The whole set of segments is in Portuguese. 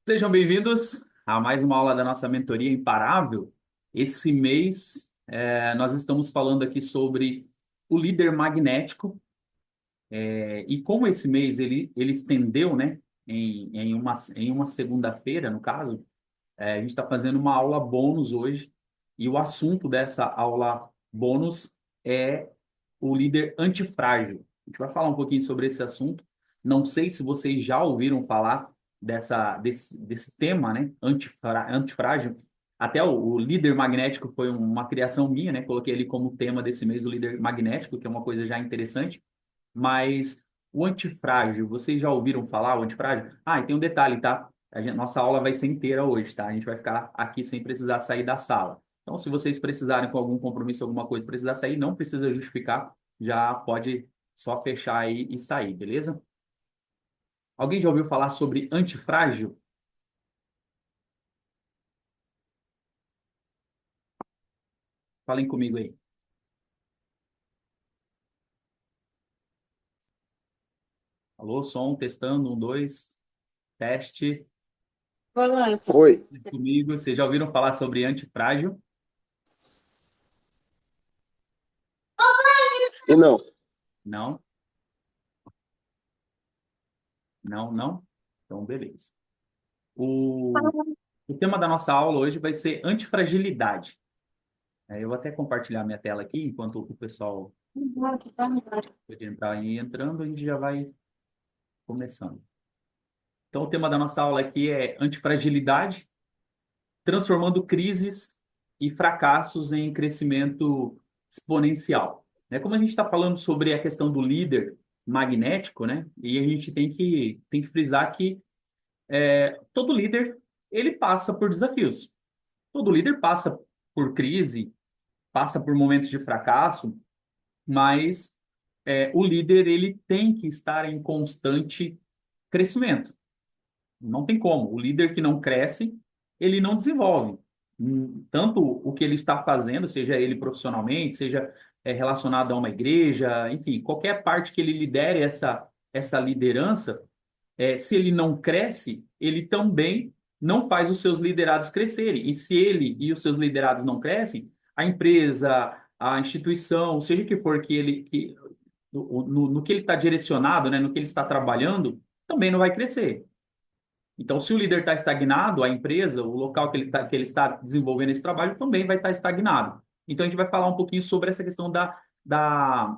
Sejam bem-vindos a mais uma aula da nossa mentoria Imparável. Esse mês, nós estamos falando aqui sobre o líder magnético. E como esse mês ele estendeu, né, em uma segunda-feira, no caso, a gente está fazendo uma aula bônus hoje. E o assunto dessa aula bônus é o líder antifrágil. A gente vai falar um pouquinho sobre esse assunto. Não sei se vocês já ouviram falar desse tema, né? Antifrágil. Até o líder magnético foi uma criação minha, né? Coloquei ele como tema desse mês, o líder magnético, que é uma coisa já interessante. Mas o antifrágil, vocês já ouviram falar o antifrágil? Ah, e tem um detalhe, tá? Nossa aula vai ser inteira hoje, tá? A gente vai ficar aqui sem precisar sair da sala. Então, se vocês precisarem com algum compromisso, alguma coisa, precisar sair, não precisa justificar, já pode só fechar aí e sair, beleza? Alguém já ouviu falar sobre antifrágil? Falem comigo aí. Alô, som, testando, um, dois, teste. Oi, Comigo, vocês já ouviram falar sobre antifrágil? e não. Não, não, não. Então, beleza. O, o tema da nossa aula hoje vai ser antifragilidade. Eu vou até compartilhar minha tela aqui, enquanto o pessoal pode entrar aí entrando, a gente já vai começando. Então, o tema da nossa aula aqui é antifragilidade, transformando crises e fracassos em crescimento exponencial. Como a gente está falando sobre a questão do líder magnético, né? E a gente tem que frisar que todo líder ele passa por desafios. Todo líder passa por crise, passa por momentos de fracasso, mas o líder ele tem que estar em constante crescimento. Não tem como. O líder que não cresce, ele não desenvolve. Tanto o que ele está fazendo, seja ele profissionalmente, seja relacionado a uma igreja, enfim, qualquer parte que ele lidere essa liderança, se ele não cresce, ele também não faz os seus liderados crescerem. E se ele e os seus liderados não crescem, a empresa, a instituição, seja o que for no que ele está direcionado, né, no que ele está trabalhando, também não vai crescer. Então, se o líder está estagnado, a empresa, o local que ele está desenvolvendo esse trabalho também vai estar estagnado. Então, a gente vai falar um pouquinho sobre essa questão da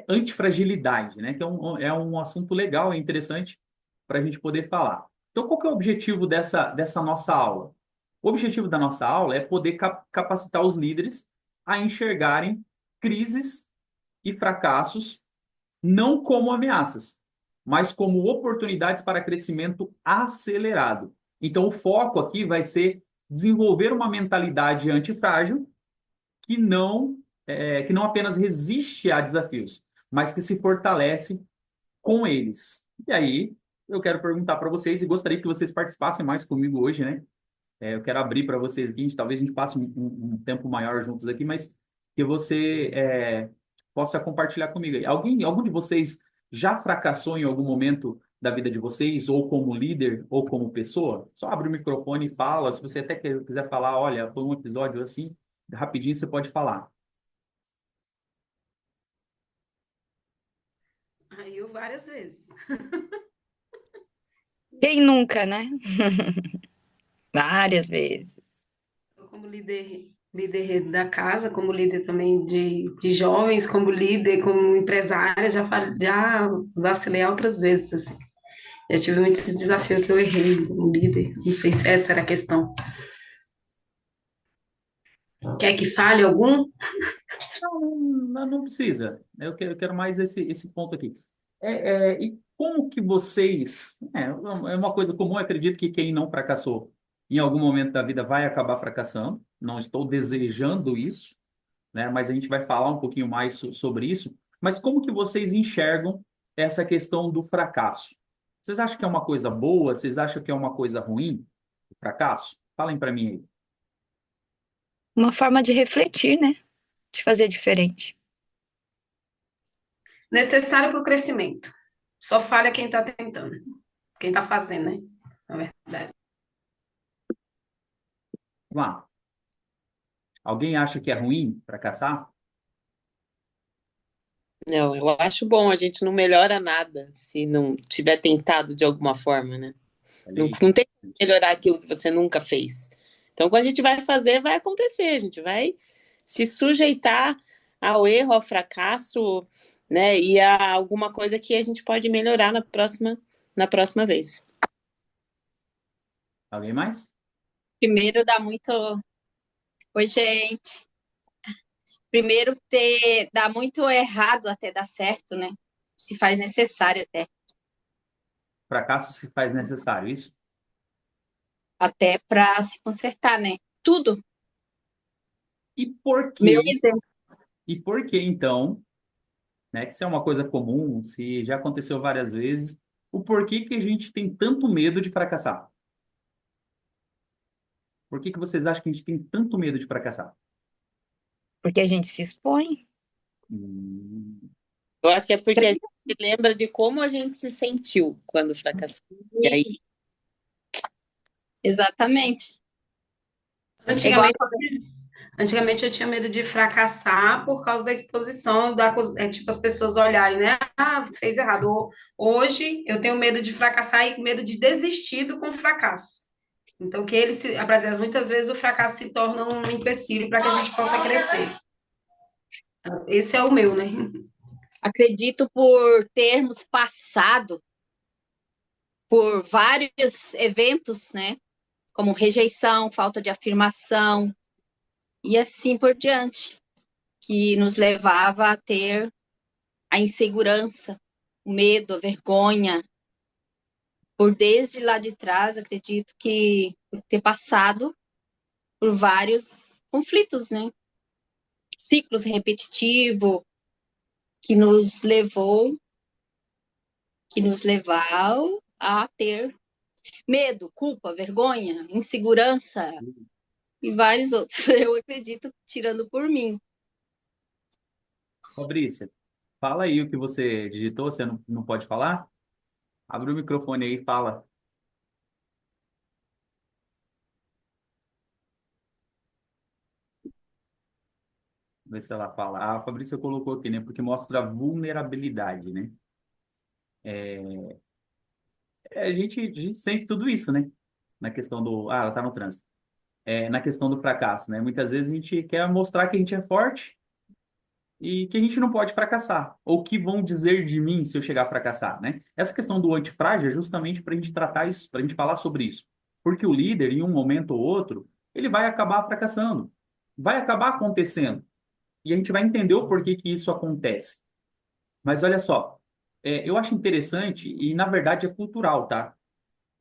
antifragilidade, né? Que é um assunto legal, é interessante para a gente poder falar. Então, qual que é o objetivo dessa nossa aula? O objetivo da nossa aula é poder capacitar os líderes a enxergarem crises e fracassos não como ameaças, mas como oportunidades para crescimento acelerado. Então, o foco aqui vai ser desenvolver uma mentalidade antifrágil que não apenas resiste a desafios, mas que se fortalece com eles. E aí, eu quero perguntar para vocês e gostaria que vocês participassem mais comigo hoje, né? Eu quero abrir para vocês aqui, talvez a gente passe um tempo maior juntos aqui, mas que você possa compartilhar comigo aí. Algum de vocês já fracassou em algum momento da vida de vocês, ou como líder, ou como pessoa? Só abre o microfone e fala. Se você até quiser falar, olha, foi um episódio assim, rapidinho você pode falar. Aí eu várias vezes. Quem nunca, né? Várias vezes. Eu como líder da casa, como líder também de jovens, como líder, como empresária, já vacilei outras vezes, assim. Já tive muitos desafios que eu errei como líder. Não sei se essa era a questão. Quer que fale algum? Não precisa. Eu quero mais esse ponto aqui. E como que vocês. É uma coisa comum, eu acredito que quem não fracassou em algum momento da vida vai acabar fracassando. Não estou desejando isso, né? Mas a gente vai falar um pouquinho mais sobre isso. Mas como que vocês enxergam essa questão do fracasso? Vocês acham que é uma coisa boa? Vocês acham que é uma coisa ruim? O fracasso? Falem para mim aí. Uma forma de refletir, né? De fazer diferente. Necessário para o crescimento. Só falha quem está tentando, quem está fazendo, né? na verdade. Vamos lá. Alguém acha que é ruim fracassar? Não, eu acho bom, a gente não melhora nada se não tiver tentado de alguma forma, né? Olha Não, aí. não tem como melhorar aquilo que você nunca fez. Então, quando a gente vai fazer, vai acontecer, a gente vai se sujeitar ao erro, ao fracasso, né? E a alguma coisa que a gente pode melhorar na próxima vez. Alguém mais? Primeiro dá muito. Oi, gente. Primeiro dá muito errado até dar certo, né? Se faz necessário Fracasso se faz necessário, isso? até para se consertar, né? Tudo. E por Meu quê? exemplo. E por que, então, né, que isso é uma coisa comum, se já aconteceu várias vezes, o porquê que a gente tem tanto medo de fracassar? Por que que vocês acham que a gente tem tanto medo de fracassar? Porque a gente se expõe. Hum, Eu acho que é porque a gente lembra de como a gente se sentiu quando fracassou. E aí, Exatamente. É igual. Antigamente eu tinha medo de fracassar por causa da exposição, tipo, as pessoas olharem, né? Ah, fez errado. Hoje eu tenho medo de fracassar e medo de desistir com o fracasso. Então, muitas vezes o fracasso se torna um empecilho para que a gente possa crescer. Esse é o meu, né? Acredito por termos passado por vários eventos, né? Como rejeição, falta de afirmação e assim por diante, que nos levava a ter a insegurança, o medo, a vergonha. Por desde lá de trás, acredito que por ter passado por vários conflitos, né? Ciclos repetitivos que nos levaram a ter medo, culpa, vergonha, insegurança e vários outros. Eu acredito, tirando por mim. Fabrícia, fala aí o que você digitou, você não pode falar? Abre o microfone aí e fala. Vê se ela fala. A Fabrícia colocou aqui, né? Porque mostra vulnerabilidade, né? A gente sente tudo isso, né? Na questão do... Ah, ela tá no trânsito. Na questão do fracasso, né? Muitas vezes a gente quer mostrar que a gente é forte e que a gente não pode fracassar. Ou o que vão dizer de mim se eu chegar a fracassar, né? Essa questão do antifrágil é justamente para a gente tratar isso, para a gente falar sobre isso. Porque o líder, em um momento ou outro, ele vai acabar fracassando. Vai acabar acontecendo. E a gente vai entender o porquê que isso acontece. Mas olha só, eu acho interessante e, na verdade, é cultural, tá?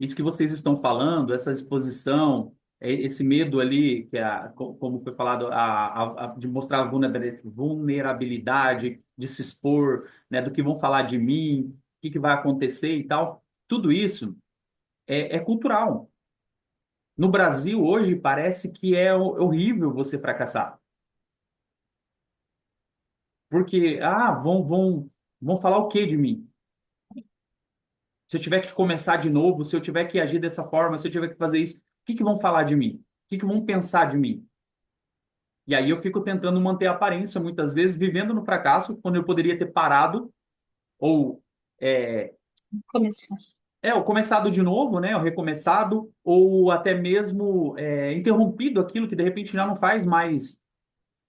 Isso que vocês estão falando, essa exposição, esse medo ali, que como foi falado, de mostrar a vulnerabilidade, de se expor, né, do que vão falar de mim, o que vai acontecer e tal, tudo isso é cultural. No Brasil, hoje, parece que é horrível você fracassar. Porque, vão falar o quê de mim? Se eu tiver que começar de novo, se eu tiver que agir dessa forma, se eu tiver que fazer isso, o que vão falar de mim? O que vão pensar de mim? E aí eu fico tentando manter a aparência, muitas vezes, vivendo no fracasso, quando eu poderia ter parado, ou é, Começar. ou começado de novo, né? Ou recomeçado, ou até mesmo interrompido aquilo que de repente já não faz mais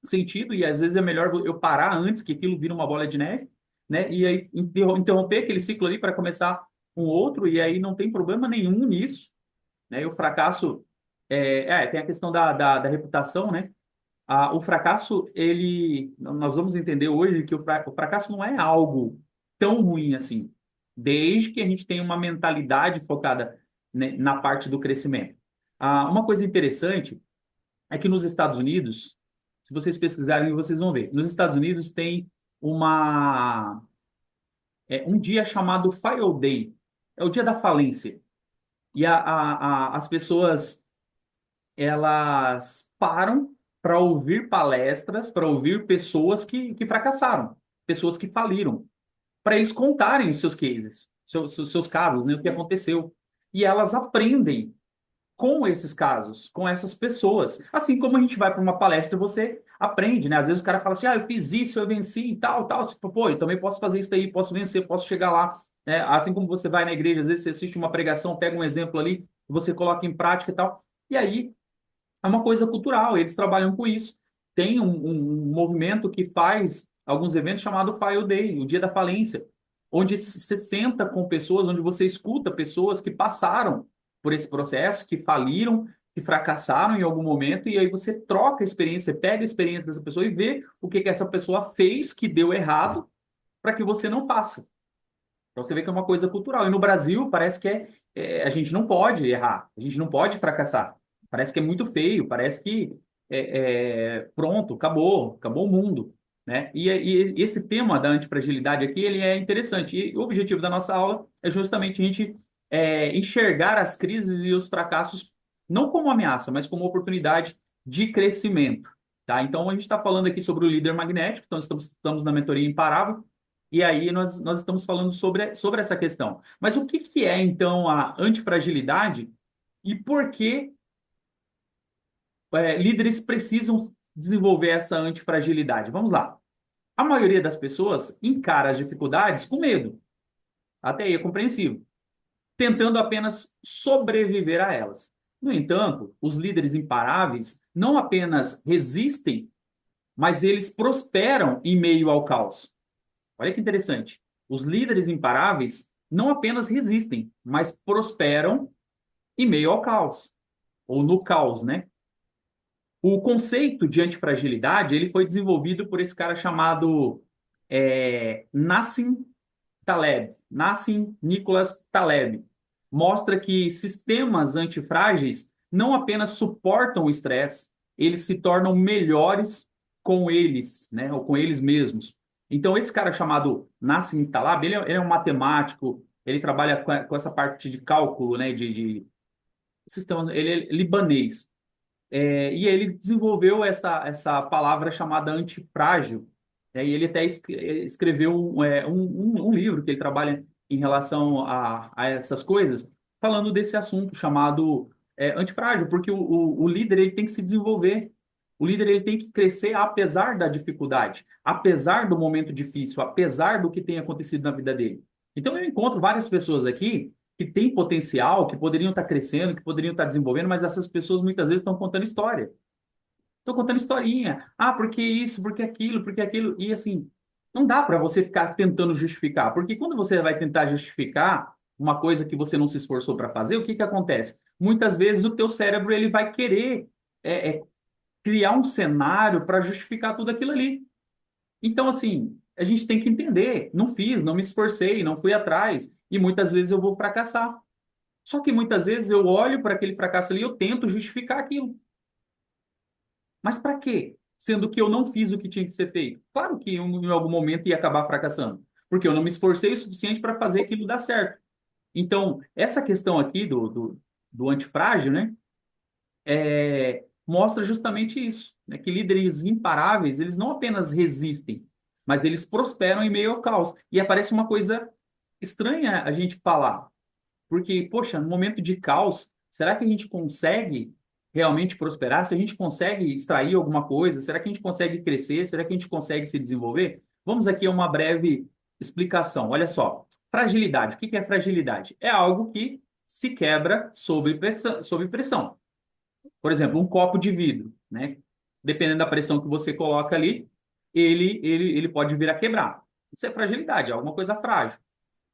sentido, e às vezes é melhor eu parar antes que aquilo vira uma bola de neve, né? E aí interromper aquele ciclo ali para começar um outro, e aí não tem problema nenhum nisso, né? E o fracasso tem a questão da reputação, né? O fracasso, nós vamos entender hoje que o fracasso não é algo tão ruim assim, desde que a gente tenha uma mentalidade focada, né, na parte do crescimento. Uma coisa interessante é que nos Estados Unidos, se vocês pesquisarem, vocês vão ver, nos Estados Unidos tem uma, um dia chamado File Day, é o dia da falência. E as pessoas elas param para ouvir palestras, para ouvir pessoas que fracassaram, pessoas que faliram, para eles contarem os seus cases, seus casos, né, o que aconteceu. e elas aprendem com esses casos, com essas pessoas. Assim como a gente vai para uma palestra, você aprende, né? Às vezes o cara fala assim, eu fiz isso, eu venci e tal, tal. Você fala, pô, eu também posso fazer isso daí, posso vencer, posso chegar lá. Né? Assim como você vai na igreja, às vezes você assiste uma pregação, pega um exemplo ali, você coloca em prática e tal. E aí, é uma coisa cultural, eles trabalham com isso. Tem um movimento que faz alguns eventos chamado File Day, o Dia da Falência, onde se senta com pessoas, onde você escuta pessoas que passaram por esse processo, que faliram, que fracassaram em algum momento, e aí você troca a experiência, pega a experiência dessa pessoa e vê o que essa pessoa fez que deu errado para que você não faça. Então você vê que é uma coisa cultural. E no Brasil parece que a gente não pode errar, a gente não pode fracassar. Parece que é muito feio, parece que pronto, acabou o mundo. Né? E esse tema da antifragilidade aqui, ele é interessante. E o objetivo da nossa aula é justamente a gente enxergar as crises e os fracassos não como ameaça, mas como oportunidade de crescimento. Tá? Então a gente está falando aqui sobre o líder magnético, então estamos na mentoria Imparável, e aí nós estamos falando sobre essa questão. Mas o que é, então, a antifragilidade e por que líderes precisam desenvolver essa antifragilidade? Vamos lá. A maioria das pessoas encara as dificuldades com medo. Até aí é compreensível. Tentando apenas sobreviver a elas. No entanto, os líderes imparáveis não apenas resistem, mas eles prosperam em meio ao caos. Olha que interessante. Os líderes imparáveis não apenas resistem, mas prosperam em meio ao caos, ou no caos, né? O conceito de antifragilidade ele foi desenvolvido por esse cara chamado Nassim Taleb, Nassim Nicholas Taleb. Mostra que sistemas antifrágeis não apenas suportam o estresse, eles se tornam melhores com eles, né, ou com eles mesmos. Então, esse cara chamado Nassim Taleb, ele é um matemático, ele trabalha com essa parte de cálculo, né, de sistema, ele é libanês. E ele desenvolveu essa palavra chamada antifrágil, e ele até escreveu um livro que ele trabalha em relação a essas coisas, falando desse assunto chamado antifrágil, porque o líder ele tem que se desenvolver, o líder ele tem que crescer apesar da dificuldade, apesar do momento difícil, apesar do que tem acontecido na vida dele. Então eu encontro várias pessoas aqui que têm potencial, que poderiam estar crescendo, que poderiam estar desenvolvendo, mas essas pessoas muitas vezes estão contando história. Estão contando historinha. Ah, porque isso, porque aquilo, porque aquilo. E assim, não dá para você ficar tentando justificar, porque quando você vai tentar justificar uma coisa que você não se esforçou para fazer, o que que acontece? Muitas vezes o teu cérebro ele vai querer criar um cenário para justificar tudo aquilo ali. Então, assim, a gente tem que entender, não fiz, não me esforcei, não fui atrás, e muitas vezes eu vou fracassar. Só que muitas vezes eu olho para aquele fracasso ali e eu tento justificar aquilo. Mas para quê? Sendo que eu não fiz o que tinha que ser feito. Claro que em algum momento ia acabar fracassando, porque eu não me esforcei o suficiente para fazer aquilo dar certo. Então, essa questão aqui do antifrágil, né, mostra justamente isso, né, que líderes imparáveis, eles não apenas resistem, mas eles prosperam em meio ao caos. E aparece uma coisa estranha a gente falar, porque, poxa, no momento de caos, será que a gente consegue realmente prosperar? Se a gente consegue extrair alguma coisa? Será que a gente consegue crescer? Será que a gente consegue se desenvolver? Vamos aqui a uma breve explicação. Olha só, fragilidade. O que é fragilidade? É algo que se quebra sob pressão, sob pressão. Por exemplo, um copo de vidro, né? Dependendo da pressão que você coloca ali, ele pode vir a quebrar. Isso é fragilidade, é alguma coisa frágil.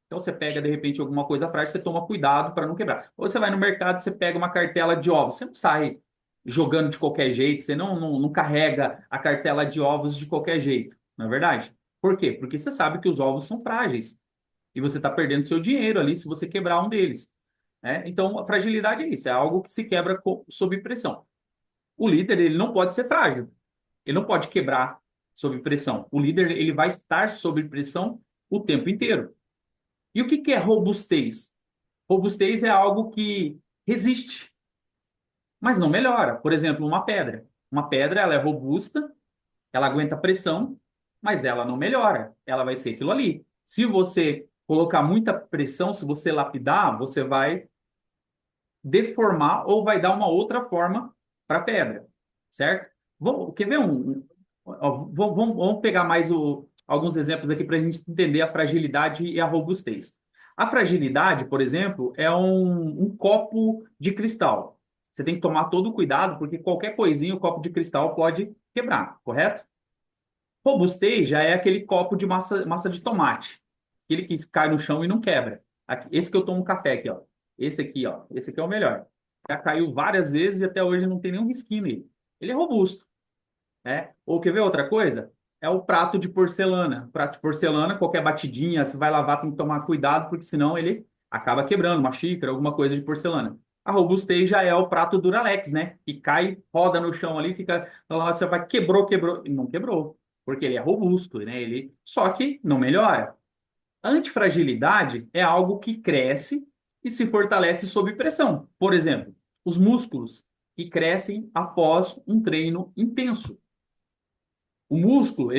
Então você pega de repente alguma coisa frágil, você toma cuidado para não quebrar. Ou você vai no mercado, você pega uma cartela de ovos, você não sai jogando de qualquer jeito, você não carrega a cartela de ovos de qualquer jeito, não é verdade? Por quê? Porque você sabe que os ovos são frágeis e você está perdendo seu dinheiro ali se você quebrar um deles. Né? Então a fragilidade é isso, é algo que se quebra sob pressão. O líder ele não pode ser frágil, ele não pode quebrar sob pressão. O líder ele vai estar sob pressão o tempo inteiro. E o que é robustez? Robustez é algo que resiste, mas não melhora. Por exemplo, uma pedra. Uma pedra ela é robusta, ela aguenta pressão, mas ela não melhora. Ela vai ser aquilo ali. Se você colocar muita pressão, se você lapidar, você vai deformar ou vai dar uma outra forma para a pedra, certo? Quer ver ó, vamos pegar mais alguns exemplos aqui para a gente entender a fragilidade e a robustez. A fragilidade, por exemplo, é um copo de cristal. Você tem que tomar todo o cuidado, porque qualquer coisinha, o copo de cristal pode quebrar, correto? Robustez já é aquele copo de massa de tomate. Aquele que cai no chão e não quebra. Esse que eu tomo café aqui, ó. Esse aqui, ó. Esse aqui é o melhor. Já caiu várias vezes e até hoje não tem nenhum risquinho nele. Ele é robusto, né? Ou quer ver outra coisa? É o prato de porcelana. Prato de porcelana, qualquer batidinha, você vai lavar, tem que tomar cuidado, porque senão ele acaba quebrando uma xícara, alguma coisa de porcelana. A robustez já é o prato Duralex, né? Que cai, roda no chão ali, fica lá, você vai, quebrou. E não quebrou, porque ele é robusto, né? Só que não melhora. A antifragilidade é algo que cresce e se fortalece sob pressão. Por exemplo, os músculos que crescem após um treino intenso. O músculo,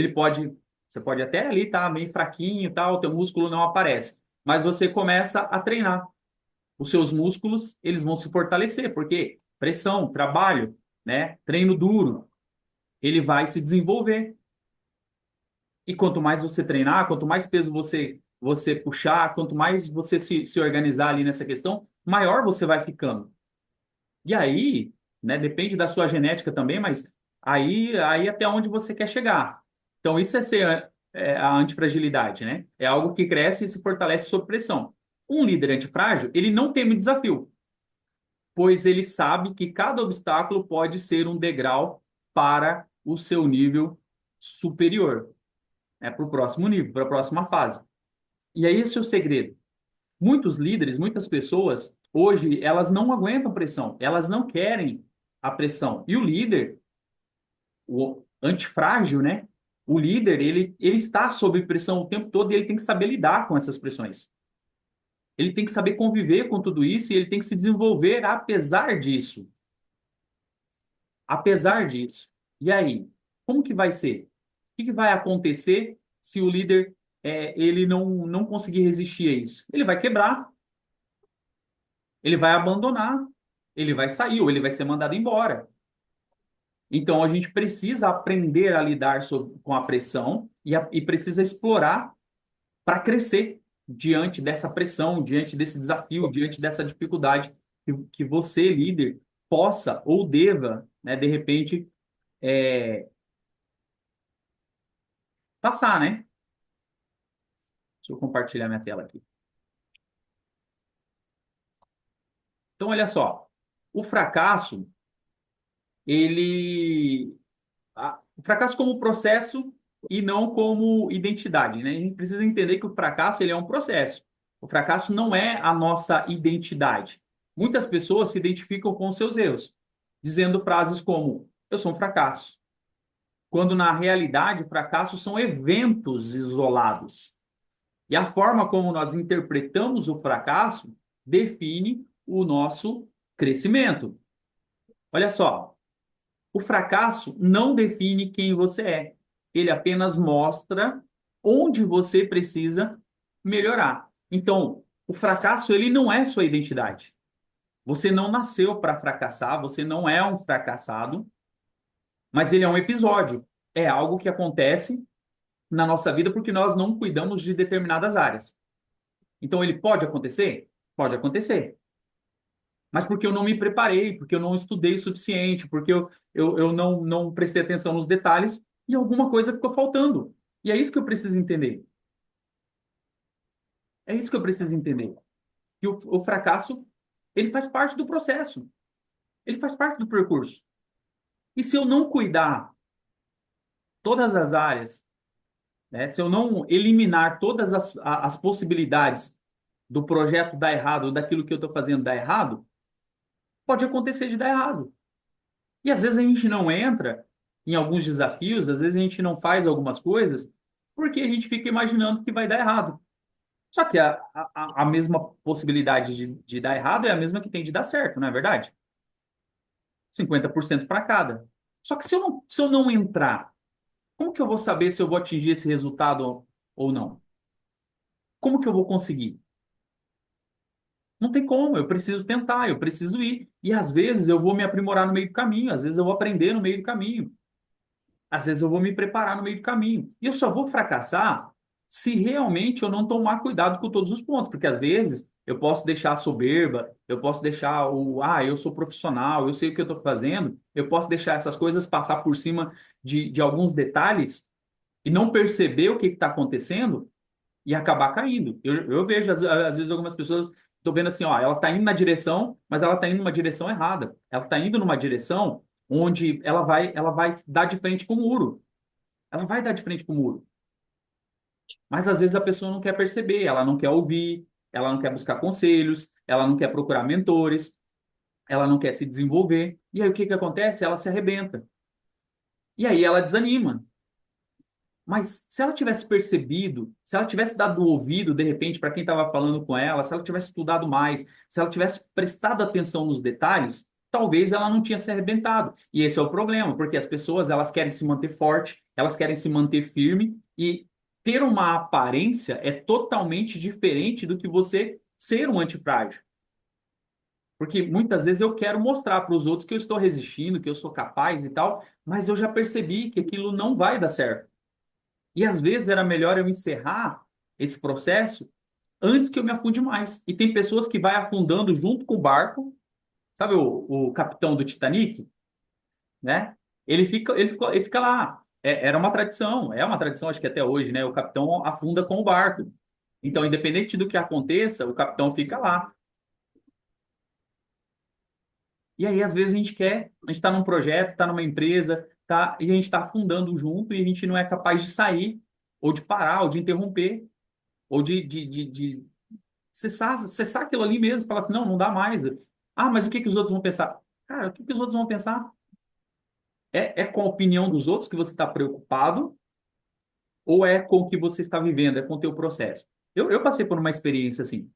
você pode até ali estar meio fraquinho e tal, o teu músculo não aparece, mas você começa a treinar. Os seus músculos, eles vão se fortalecer, porque pressão, trabalho, né, treino duro, ele vai se desenvolver. E quanto mais você treinar, quanto mais peso você puxar, quanto mais você se organizar ali nessa questão, maior você vai ficando. E aí, né, depende da sua genética também, mas aí até onde você quer chegar. Então, isso é ser a antifragilidade, né? É algo que cresce e se fortalece sob pressão. Um líder antifrágil, ele não teme desafio, pois ele sabe que cada obstáculo pode ser um degrau para o seu nível superior, né, para o próximo nível, para a próxima fase. E aí esse é o segredo. Muitos líderes, muitas pessoas, hoje, elas não aguentam pressão, elas não querem a pressão. E o líder, o antifrágil, né? O líder, ele está sob pressão o tempo todo e ele tem que saber lidar com essas pressões. Ele tem que saber conviver com tudo isso e ele tem que se desenvolver apesar disso. Apesar disso. E aí, como que vai ser? O que vai acontecer se o líder ele não conseguir resistir a isso? Ele vai quebrar, ele vai abandonar, ele vai sair ou ele vai ser mandado embora. Então, a gente precisa aprender a lidar com a pressão e precisa explorar para crescer diante dessa pressão, diante desse desafio, diante dessa dificuldade que você, líder, possa ou deva, né, de repente, passar, né? Deixa eu compartilhar minha tela aqui. Então, olha só, o fracasso, o fracasso como processo e não como identidade, né? A gente precisa entender que o fracasso ele é um processo. O fracasso não é a nossa identidade. Muitas pessoas se identificam com os seus erros, dizendo frases como eu sou um fracasso, quando na realidade fracassos são eventos isolados. E a forma como nós interpretamos o fracasso define o nosso crescimento. Olha só, o fracasso não define quem você é. Ele apenas mostra onde você precisa melhorar. Então, o fracasso ele não é sua identidade. Você não nasceu para fracassar, você não é um fracassado, mas ele é um episódio. É algo que acontece na nossa vida porque nós não cuidamos de determinadas áreas. Então, ele pode acontecer? Pode acontecer. Mas porque eu não me preparei, porque eu não estudei o suficiente, porque eu não prestei atenção nos detalhes e alguma coisa ficou faltando. E é isso que eu preciso entender. É isso que eu preciso entender. Que o fracasso, ele faz parte do processo. Ele faz parte do percurso. E se eu não cuidar todas as áreas, né, se eu não eliminar todas as possibilidades do projeto dar errado, ou daquilo que eu estou fazendo dar errado, pode acontecer de dar errado. E às vezes a gente não entra em alguns desafios, às vezes a gente não faz algumas coisas, porque a gente fica imaginando que vai dar errado. Só que a mesma possibilidade de dar errado é a mesma que tem de dar certo, não é verdade? 50% para cada. Só que se eu não entrar, como que eu vou saber se eu vou atingir esse resultado ou não? Como que eu vou conseguir? Não tem como, eu preciso tentar, eu preciso ir. E às vezes eu vou me aprimorar no meio do caminho, às vezes eu vou aprender no meio do caminho, às vezes eu vou me preparar no meio do caminho. E eu só vou fracassar se realmente eu não tomar cuidado com todos os pontos, porque às vezes eu posso deixar a soberba, eu posso deixar eu sou profissional, eu sei o que eu estou fazendo, eu posso deixar essas coisas passar por cima de alguns detalhes e não perceber o que está acontecendo e acabar caindo. Eu vejo, às vezes, algumas pessoas, estou vendo assim, ó, ela está indo na direção, mas ela está indo numa direção errada. Ela está indo numa direção onde ela vai dar de frente com o muro. Ela vai dar de frente com o muro. Mas às vezes a pessoa não quer perceber, ela não quer ouvir, ela não quer buscar conselhos, ela não quer procurar mentores, ela não quer se desenvolver. E aí o que que acontece? Ela se arrebenta. E aí ela desanima. Mas se ela tivesse percebido, se ela tivesse dado o ouvido, de repente, para quem estava falando com ela, se ela tivesse estudado mais, se ela tivesse prestado atenção nos detalhes, talvez ela não tinha se arrebentado. E esse é o problema, porque as pessoas elas querem se manter forte, elas querem se manter firme e ter uma aparência é totalmente diferente do que você ser um antifrágil. Porque muitas vezes eu quero mostrar para os outros que eu estou resistindo, que eu sou capaz e tal, mas eu já percebi que aquilo não vai dar certo. E às vezes era melhor eu encerrar esse processo antes que eu me afunde mais. E tem pessoas que vai afundando junto com o barco, sabe o capitão do Titanic, né? Ele fica lá. Era uma tradição, é uma tradição, acho que até hoje, né? O capitão afunda com o barco. Então, independente do que aconteça, o capitão fica lá. E aí, às vezes, a gente está num projeto, está numa empresa, tá, e a gente está afundando junto e a gente não é capaz de sair, ou de parar, ou de interromper, ou de cessar aquilo ali mesmo, falar assim, não, não dá mais. Ah, mas o que que os outros vão pensar? Cara, o que que os outros vão pensar? É com a opinião dos outros que você está preocupado ou é com o que você está vivendo, é com o teu processo? Eu passei por uma experiência assim.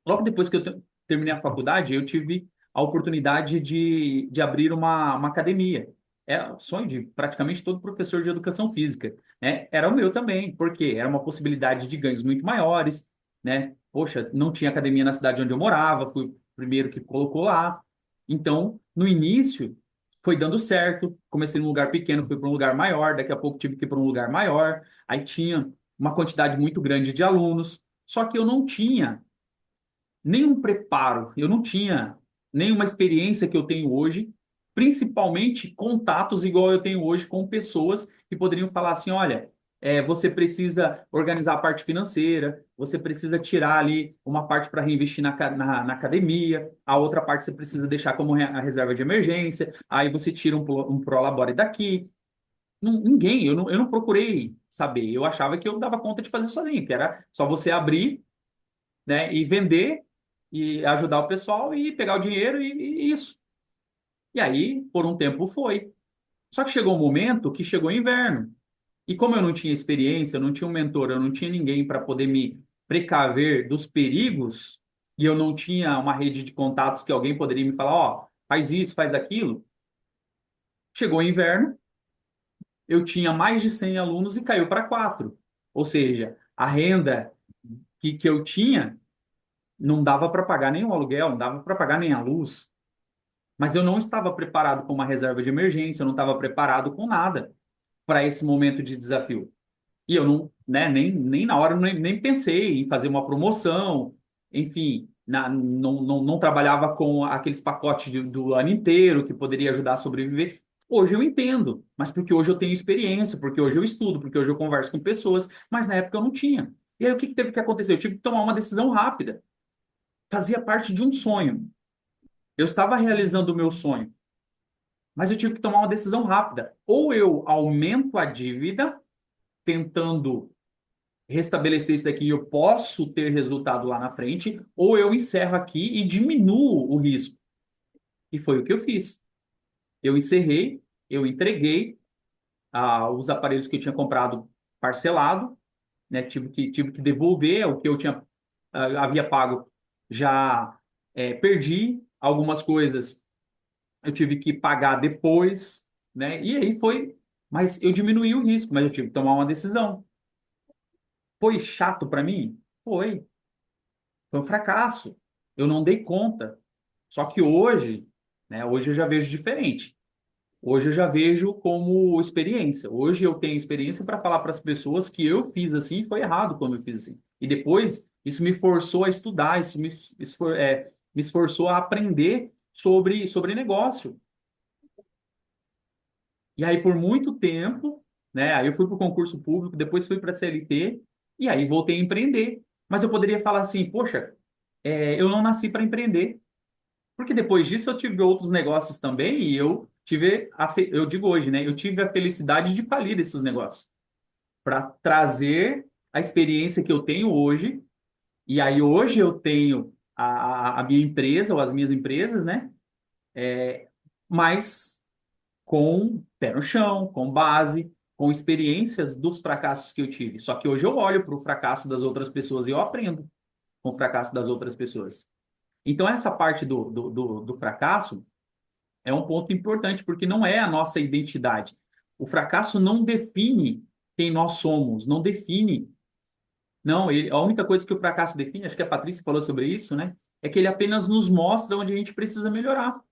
Logo depois que eu terminei a faculdade, eu tive a oportunidade de abrir uma academia. É o sonho de praticamente todo professor de educação física, né? Era o meu também, porque era uma possibilidade de ganhos muito maiores, né? Poxa, não tinha academia na cidade onde eu morava, fui o primeiro que colocou lá. Então, no início, foi dando certo. Comecei num lugar pequeno, fui para um lugar maior, daqui a pouco tive que ir para um lugar maior. Aí tinha uma quantidade muito grande de alunos, só que eu não tinha nenhum preparo, eu não tinha nenhuma experiência que eu tenho hoje, principalmente contatos igual eu tenho hoje com pessoas que poderiam falar assim, olha, você precisa organizar a parte financeira, você precisa tirar ali uma parte para reinvestir na academia, a outra parte você precisa deixar como a reserva de emergência, aí você tira um Prolabore daqui. Ninguém, eu não procurei saber, eu achava que eu dava conta de fazer sozinho, que era só você abrir, né, e vender e ajudar o pessoal e pegar o dinheiro e isso. E aí, por um tempo foi. Só que chegou um momento que chegou o inverno. E como eu não tinha experiência, eu não tinha um mentor, eu não tinha ninguém para poder me precaver dos perigos, e eu não tinha uma rede de contatos que alguém poderia me falar, ó, faz isso, faz aquilo. Chegou o inverno, eu tinha mais de 100 alunos e caiu para 4. Ou seja, a renda que eu tinha não dava para pagar nem o aluguel, não dava para pagar nem a luz. Mas eu não estava preparado com uma reserva de emergência, eu não estava preparado com nada para esse momento de desafio. E eu não, né, nem na hora nem pensei em fazer uma promoção, enfim, não trabalhava com aqueles pacotes do ano inteiro que poderia ajudar a sobreviver. Hoje eu entendo, mas porque hoje eu tenho experiência, porque hoje eu estudo, porque hoje eu converso com pessoas, mas na época eu não tinha. E aí o que que teve que acontecer? Eu tive que tomar uma decisão rápida. Fazia parte de um sonho. Eu estava realizando o meu sonho, mas eu tive que tomar uma decisão rápida. Ou eu aumento a dívida, tentando restabelecer isso daqui e eu posso ter resultado lá na frente, ou eu encerro aqui e diminuo o risco. E foi o que eu fiz. Eu encerrei, eu entreguei os aparelhos que eu tinha comprado parcelado, né? Tive que devolver o que eu tinha havia pago, já perdi algumas coisas, eu tive que pagar depois, né? E aí foi, mas eu diminuí o risco, mas eu tive que tomar uma decisão. Foi chato para mim? Foi um fracasso. Eu não dei conta. Só que hoje, né, hoje eu já vejo diferente. Hoje eu já vejo como experiência. Hoje eu tenho experiência para falar para as pessoas que eu fiz assim e foi errado quando eu fiz assim. E depois isso me forçou a estudar, me esforçou a aprender sobre negócio. E aí por muito tempo, né, aí eu fui para o concurso público, depois fui para a CLT e aí voltei a empreender. Mas eu poderia falar assim, poxa, eu não nasci para empreender. Porque depois disso eu tive outros negócios também e eu tive, eu digo hoje, né? Eu tive a felicidade de falir esses negócios para trazer a experiência que eu tenho hoje. E aí hoje eu tenho a minha empresa ou as minhas empresas, né? Mas com pé no chão, com base, com experiências dos fracassos que eu tive. Só que hoje eu olho para o fracasso das outras pessoas e eu aprendo com o fracasso das outras pessoas. Então, essa parte do fracasso é um ponto importante, porque não é a nossa identidade. O fracasso não define quem nós somos, não define. Não, a única coisa que o fracasso define, acho que a Patrícia falou sobre isso, né? É que ele apenas nos mostra onde a gente precisa melhorar.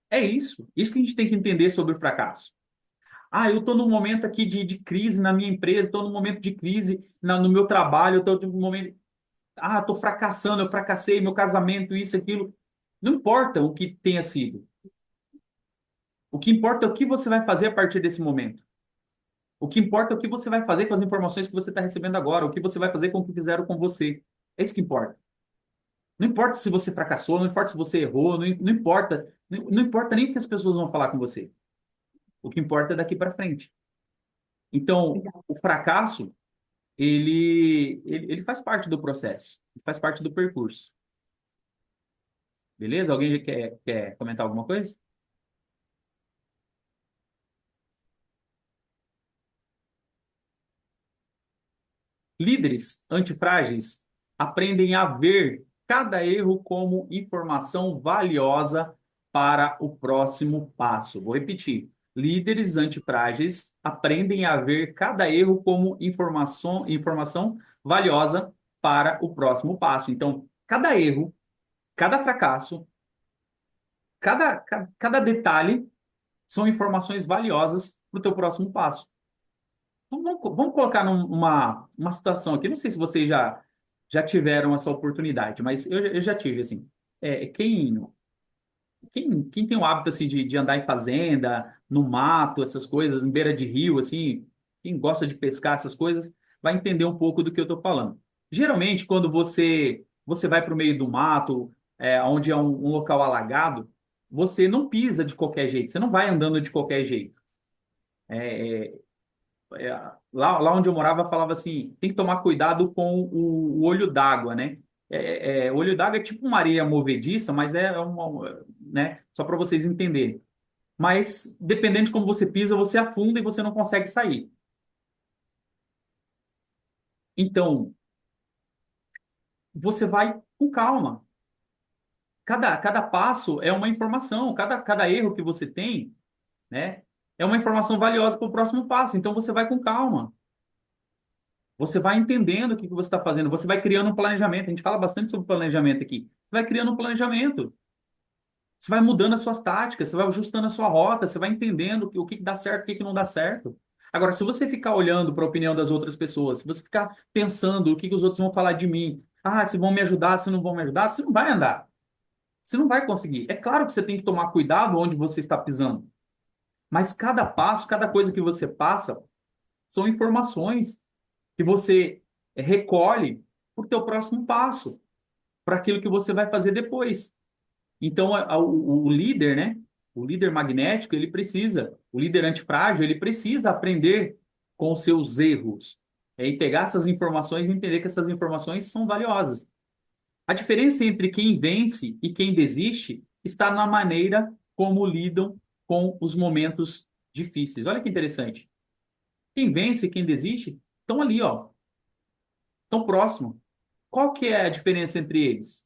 É isso. Isso que a gente tem que entender sobre o fracasso. Ah, eu estou num momento aqui de crise na minha empresa, estou num momento de crise no meu trabalho, estou num momento. Ah, estou fracassando, eu fracassei, meu casamento, isso, aquilo. Não importa o que tenha sido. O que importa é o que você vai fazer a partir desse momento. O que importa é o que você vai fazer com as informações que você está recebendo agora, o que você vai fazer com o que fizeram com você. É isso que importa. Não importa se você fracassou, não importa se você errou, não importa. Não importa nem o que as pessoas vão falar com você. O que importa é daqui para frente. Então, o fracasso, ele faz parte do processo, faz parte do percurso. Beleza? Alguém já quer comentar alguma coisa? Líderes antifrágeis aprendem a ver cada erro como informação valiosa para o próximo passo. Vou repetir. Líderes antifrágeis aprendem a ver cada erro como informação valiosa para o próximo passo. Então, cada erro, cada fracasso, cada detalhe são informações valiosas para o teu próximo passo. Então, vamos colocar uma situação aqui. Não sei se vocês já tiveram essa oportunidade, mas eu já tive, assim. Quem tem o hábito, assim, de andar em fazenda, no mato, essas coisas, em beira de rio, assim, quem gosta de pescar essas coisas, vai entender um pouco do que eu estou falando. Geralmente, quando você vai para o meio do mato, onde é um local alagado, você não pisa de qualquer jeito, você não vai andando de qualquer jeito. É, lá onde eu morava, falava assim: tem que tomar cuidado com o olho d'água, né? O olho d'água é tipo uma areia movediça, mas né? Só para vocês entenderem. Mas dependendo de como você pisa, você afunda e você não consegue sair. Então, você vai com calma. Cada passo é uma informação, cada erro que você tem, né? É uma informação valiosa para o próximo passo. Então, você vai com calma. Você vai entendendo o que você está fazendo, você vai criando um planejamento. A gente fala bastante sobre planejamento aqui. Você vai criando um planejamento. Você vai mudando as suas táticas, você vai ajustando a sua rota, você vai entendendo o que dá certo, o que não dá certo. Agora, se você ficar olhando para a opinião das outras pessoas, se você ficar pensando o que os outros vão falar de mim, se vão me ajudar, se não vão me ajudar, você não vai andar. Você não vai conseguir. É claro que você tem que tomar cuidado onde você está pisando. Mas cada passo, cada coisa que você passa, são informações que você recolhe para o teu próximo passo, para aquilo que você vai fazer depois. Então, o líder, né? O líder magnético, o líder antifrágil, ele precisa aprender com os seus erros. E pegar essas informações e entender que essas informações são valiosas. A diferença entre quem vence e quem desiste está na maneira como lidam com os momentos difíceis. Olha que interessante. Quem vence e quem desiste estão ali, ó, tão próximo. Qual que é a diferença entre eles?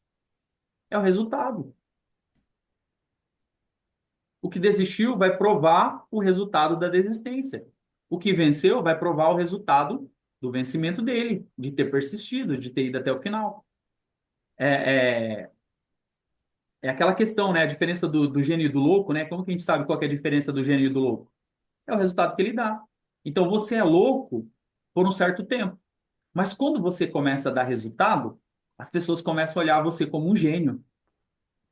É o resultado. O que desistiu vai provar o resultado da desistência. O que venceu vai provar o resultado do vencimento dele, de ter persistido, de ter ido até o final. É, é, é aquela questão, né? A diferença do gênio e do louco, né? Como que a gente sabe qual que é a diferença do gênio e do louco? É o resultado que ele dá. Então, você é louco por um certo tempo. Mas quando você começa a dar resultado, as pessoas começam a olhar você como um gênio.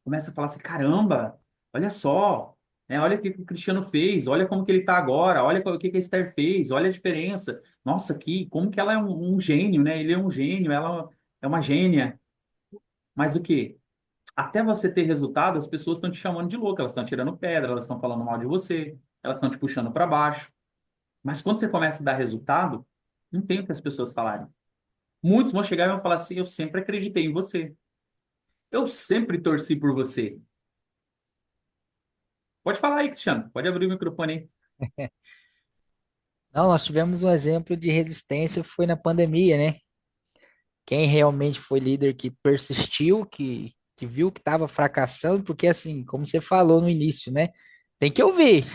Começa a falar assim, caramba, olha só, né? Olha o que que o Cristiano fez, olha como que ele está agora, olha o que que a Esther fez, olha a diferença. Nossa, como que ela é um gênio, né? Ele é um gênio, ela é uma gênia. Mas o quê? Até você ter resultado, as pessoas estão te chamando de louco, elas estão tirando pedra, elas estão falando mal de você, elas estão te puxando para baixo. Mas quando você começa a dar resultado, não tem o que as pessoas falarem. Muitos vão chegar e vão falar assim: eu sempre acreditei em você. Eu sempre torci por você. Pode falar aí, Cristiano. Pode abrir o microfone aí. Não, nós tivemos um exemplo de resistência, foi na pandemia, né? Quem realmente foi líder que persistiu, que viu que estava fracassando, porque assim, como você falou no início, né? Tem que ouvir.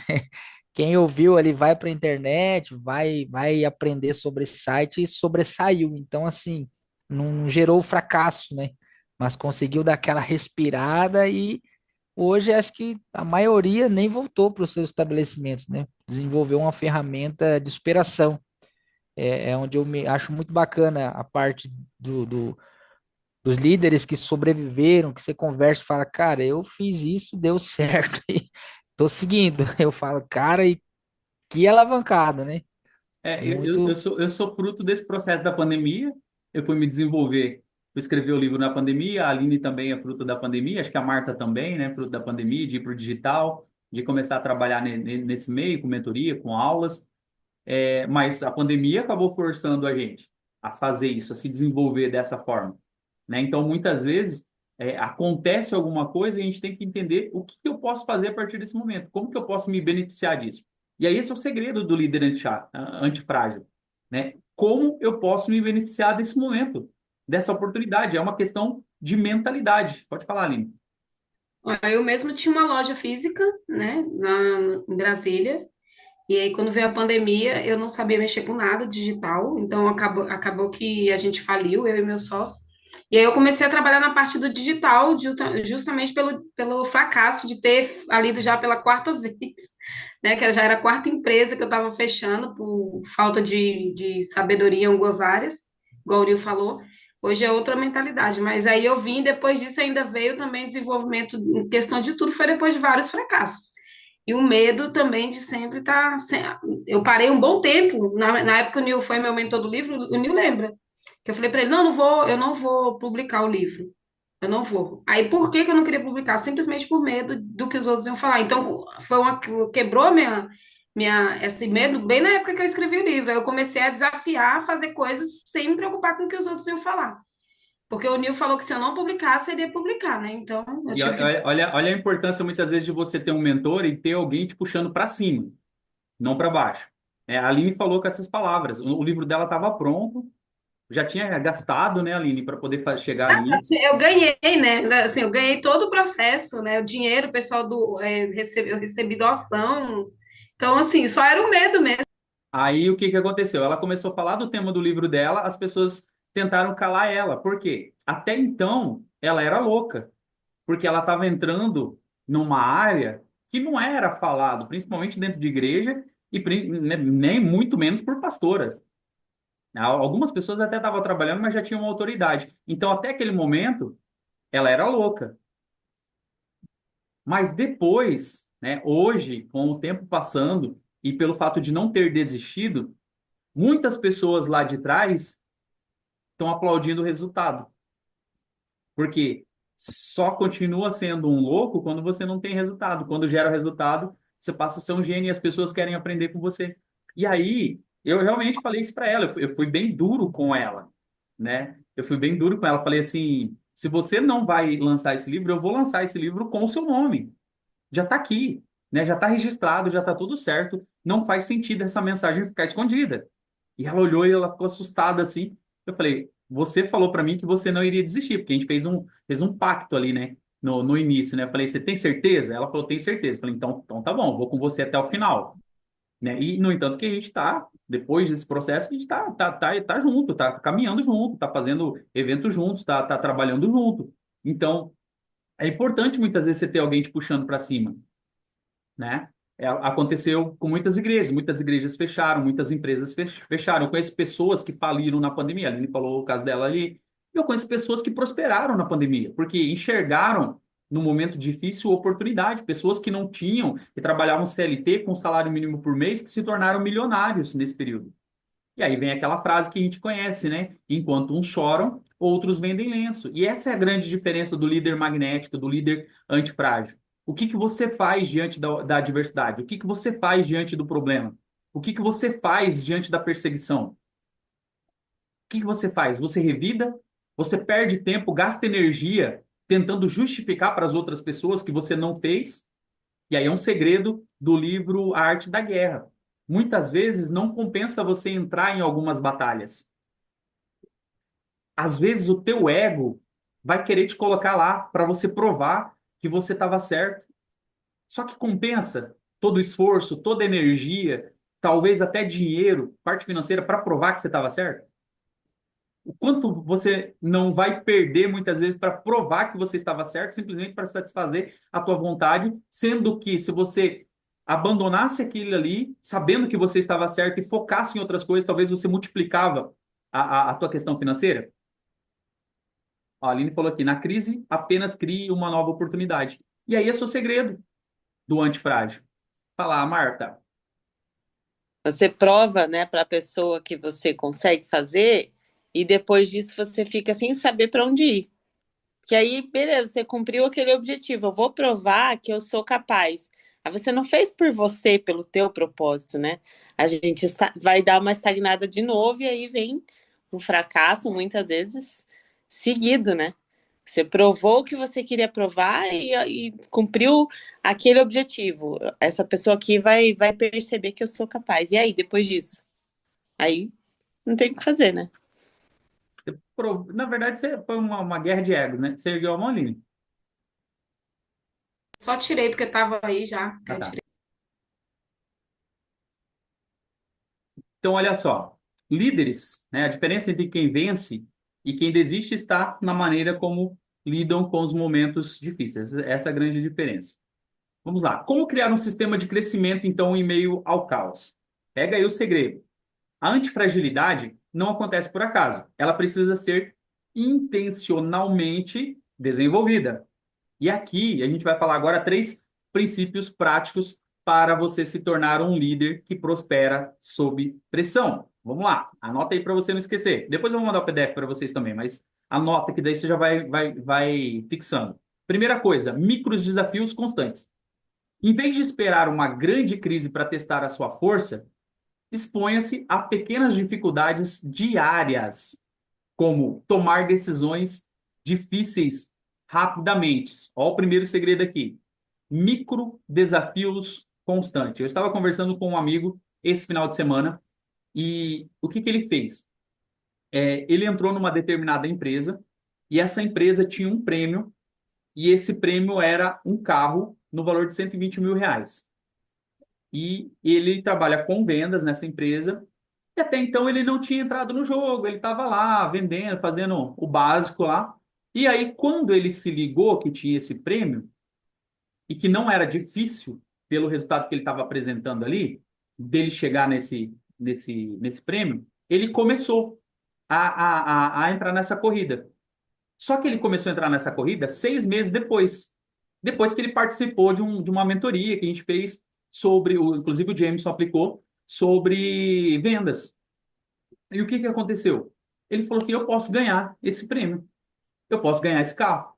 Quem ouviu ali vai para a internet, vai aprender sobre esse site e sobressaiu. Então, assim, não gerou fracasso, né? Mas conseguiu dar aquela respirada e hoje acho que a maioria nem voltou para os seus estabelecimentos, né? Desenvolveu uma ferramenta de superação. É onde eu me acho muito bacana a parte dos líderes que sobreviveram, que você conversa e fala, cara, eu fiz isso, deu certo e tô seguindo. Eu falo, cara, e que alavancada, né? Muito. Eu sou fruto desse processo da pandemia. Eu fui me desenvolver. Eu escrevi o livro na pandemia, a Aline também é fruto da pandemia, acho que a Marta também, né? Fruto da pandemia, de ir para o digital, de começar a trabalhar nesse meio, com mentoria, com aulas. Mas a pandemia acabou forçando a gente a fazer isso, a se desenvolver dessa forma, né? Então, muitas vezes, acontece alguma coisa e a gente tem que entender o que que eu posso fazer a partir desse momento, como que eu posso me beneficiar disso. E aí esse é o segredo do líder antifrágil, né? Como eu posso me beneficiar desse momento, dessa oportunidade? É uma questão de mentalidade. Pode falar, Aline. Eu mesmo tinha uma loja física, né, em Brasília. E aí, quando veio a pandemia, eu não sabia mexer com nada digital, então acabou que a gente faliu, eu e meu sócio. E aí eu comecei a trabalhar na parte do digital, justamente pelo fracasso de ter falido já pela quarta vez, né? Que já era a quarta empresa que eu estava fechando por falta de sabedoria em algumas áreas, igual o Nil falou. Hoje é outra mentalidade, mas aí eu vim, depois disso ainda veio também desenvolvimento em questão de tudo, foi depois de vários fracassos. E o medo também de sempre estar. Eu parei um bom tempo. Na época que o Nil foi meu mentor do livro, o Nil lembra. Que eu falei para ele: não, eu não vou publicar o livro. Eu não vou. Aí por que que eu não queria publicar? Simplesmente por medo do que os outros iam falar. Então, quebrou esse medo bem na época que eu escrevi o livro. Aí eu comecei a desafiar, a fazer coisas sem me preocupar com o que os outros iam falar. Porque o Nil falou que se eu não publicasse, ele ia publicar, né? Então, eu E tive que. olha a importância muitas vezes de você ter um mentor e ter alguém te puxando para cima, não para baixo. A Aline falou com essas palavras. O livro dela estava pronto, já tinha gastado, né, Aline, para poder chegar ali. Eu ganhei, né? Assim, eu ganhei todo o processo, né? O dinheiro, o pessoal eu recebi doação. Então, assim, só era o medo mesmo. Aí o que que aconteceu? Ela começou a falar do tema do livro dela, as pessoas tentaram calar ela. Por quê? Até então, ela era louca, porque ela estava entrando numa área que não era falado, principalmente dentro de igreja e nem muito menos por pastoras. Algumas pessoas até estavam trabalhando, mas já tinham uma autoridade. Então, até aquele momento, ela era louca. Mas depois, né, hoje, com o tempo passando e pelo fato de não ter desistido, muitas pessoas lá de trás estão aplaudindo o resultado. Porque só continua sendo um louco quando você não tem resultado. Quando gera resultado, você passa a ser um gênio e as pessoas querem aprender com você. E aí, eu realmente falei isso para ela. Eu fui bem duro com ela, né? Eu fui bem duro com ela. Falei assim: se você não vai lançar esse livro, eu vou lançar esse livro com o seu nome. Já está aqui, né? Já está registrado, já está tudo certo. Não faz sentido essa mensagem ficar escondida. E ela olhou e ela ficou assustada assim. Eu falei, você falou para mim que você não iria desistir, porque a gente fez um pacto ali, né? No início, né? Eu falei, você tem certeza? Ela falou, tenho certeza. Eu falei, então tá bom, vou com você até o final, né? E, no entanto, que a gente tá, depois desse processo, a gente tá junto, tá caminhando junto, tá fazendo eventos juntos, tá trabalhando junto. Então, É importante muitas vezes você ter alguém te puxando para cima, né? Aconteceu com muitas igrejas fecharam, muitas empresas fecharam. Eu conheço pessoas que faliram na pandemia, a Aline falou o caso dela ali. Eu conheço pessoas que prosperaram na pandemia, porque enxergaram no momento difícil oportunidade. Pessoas que não tinham, que trabalhavam CLT com salário mínimo por mês, que se tornaram milionários nesse período. E aí vem aquela frase que a gente conhece, né? Enquanto uns choram, outros vendem lenço. E essa é a grande diferença do líder magnético, do líder antifrágil. O que que você faz diante da adversidade? O que que você faz diante do problema? O que que você faz diante da perseguição? O que que você faz? Você revida? Você perde tempo, gasta energia tentando justificar para as outras pessoas que você não fez? E aí é um segredo do livro A Arte da Guerra. Muitas vezes não compensa você entrar em algumas batalhas. Às vezes o teu ego vai querer te colocar lá para você provar que você estava certo. Só que compensa todo o esforço, toda a energia, talvez até dinheiro, parte financeira para provar que você estava certo. O quanto você não vai perder muitas vezes para provar que você estava certo, simplesmente para satisfazer a tua vontade, sendo que se você abandonasse aquilo ali, sabendo que você estava certo e focasse em outras coisas, talvez você multiplicava a tua questão financeira. A Aline falou aqui, na crise, apenas crie uma nova oportunidade. E aí esse é o segredo do antifrágil. Fala, Marta. Você prova, né, para a pessoa que você consegue fazer e depois disso você fica sem saber para onde ir. Que aí, beleza, você cumpriu aquele objetivo. Eu vou provar que eu sou capaz. Aí você não fez por você, pelo teu propósito, né? A gente vai dar uma estagnada de novo e aí vem um fracasso, muitas vezes, seguido, né? Você provou o que você queria provar e cumpriu aquele objetivo. Essa pessoa aqui vai perceber que eu sou capaz. E aí, depois disso? Aí não tem o que fazer, né? Na verdade, foi uma guerra de egos, né? Você ergueu a mão, Aline? Só tirei porque estava aí já. Ah, Aí tá. tirei. Então, olha só. Líderes, né? A diferença entre quem vence e quem desiste está na maneira como lidam com os momentos difíceis. Essa é a grande diferença. Vamos lá. Como criar um sistema de crescimento, então, em meio ao caos? Pega aí o segredo. A antifragilidade não acontece por acaso. Ela precisa ser intencionalmente desenvolvida. E aqui a gente vai falar agora três princípios práticos para você se tornar um líder que prospera sob pressão. Vamos lá, anota aí para você não esquecer. Depois eu vou mandar o PDF para vocês também, mas anota que daí você já vai fixando. Primeira coisa, micros desafios constantes. Em vez de esperar uma grande crise para testar a sua força, exponha-se a pequenas dificuldades diárias, como tomar decisões difíceis rapidamente. Olha o primeiro segredo aqui. Micro desafios constantes. Eu estava conversando com um amigo esse final de semana e o que que ele fez? Ele entrou numa determinada empresa e essa empresa tinha um prêmio e esse prêmio era um carro no valor de 120 mil reais. E ele trabalha com vendas nessa empresa. E até então ele não tinha entrado no jogo, ele estava lá vendendo, fazendo o básico lá. E aí, quando ele se ligou que tinha esse prêmio, e que não era difícil, pelo resultado que ele estava apresentando ali, dele chegar nesse prêmio, ele começou a entrar nessa corrida. Só que ele começou a entrar nessa corrida 6 meses depois que ele participou de uma mentoria que a gente fez sobre, inclusive o Jameson aplicou, sobre vendas. E o que que aconteceu? Ele falou assim, eu posso ganhar esse prêmio, eu posso ganhar esse carro.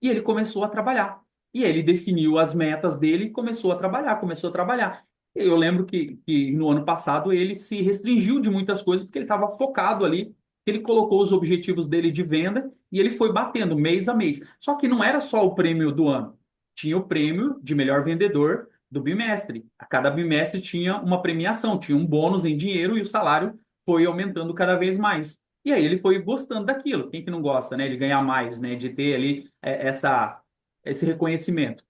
E ele começou a trabalhar. E aí ele definiu as metas dele e começou a trabalhar, começou a trabalhar. Eu lembro que no ano passado ele se restringiu de muitas coisas porque ele estava focado ali. Ele colocou os objetivos dele de venda e ele foi batendo mês a mês. Só que não era só o prêmio do ano. Tinha o prêmio de melhor vendedor do bimestre. A cada bimestre tinha uma premiação, tinha um bônus em dinheiro e o salário foi aumentando cada vez mais. E aí ele foi gostando daquilo. Quem que não gosta, né, de ganhar mais, né, de ter ali esse reconhecimento.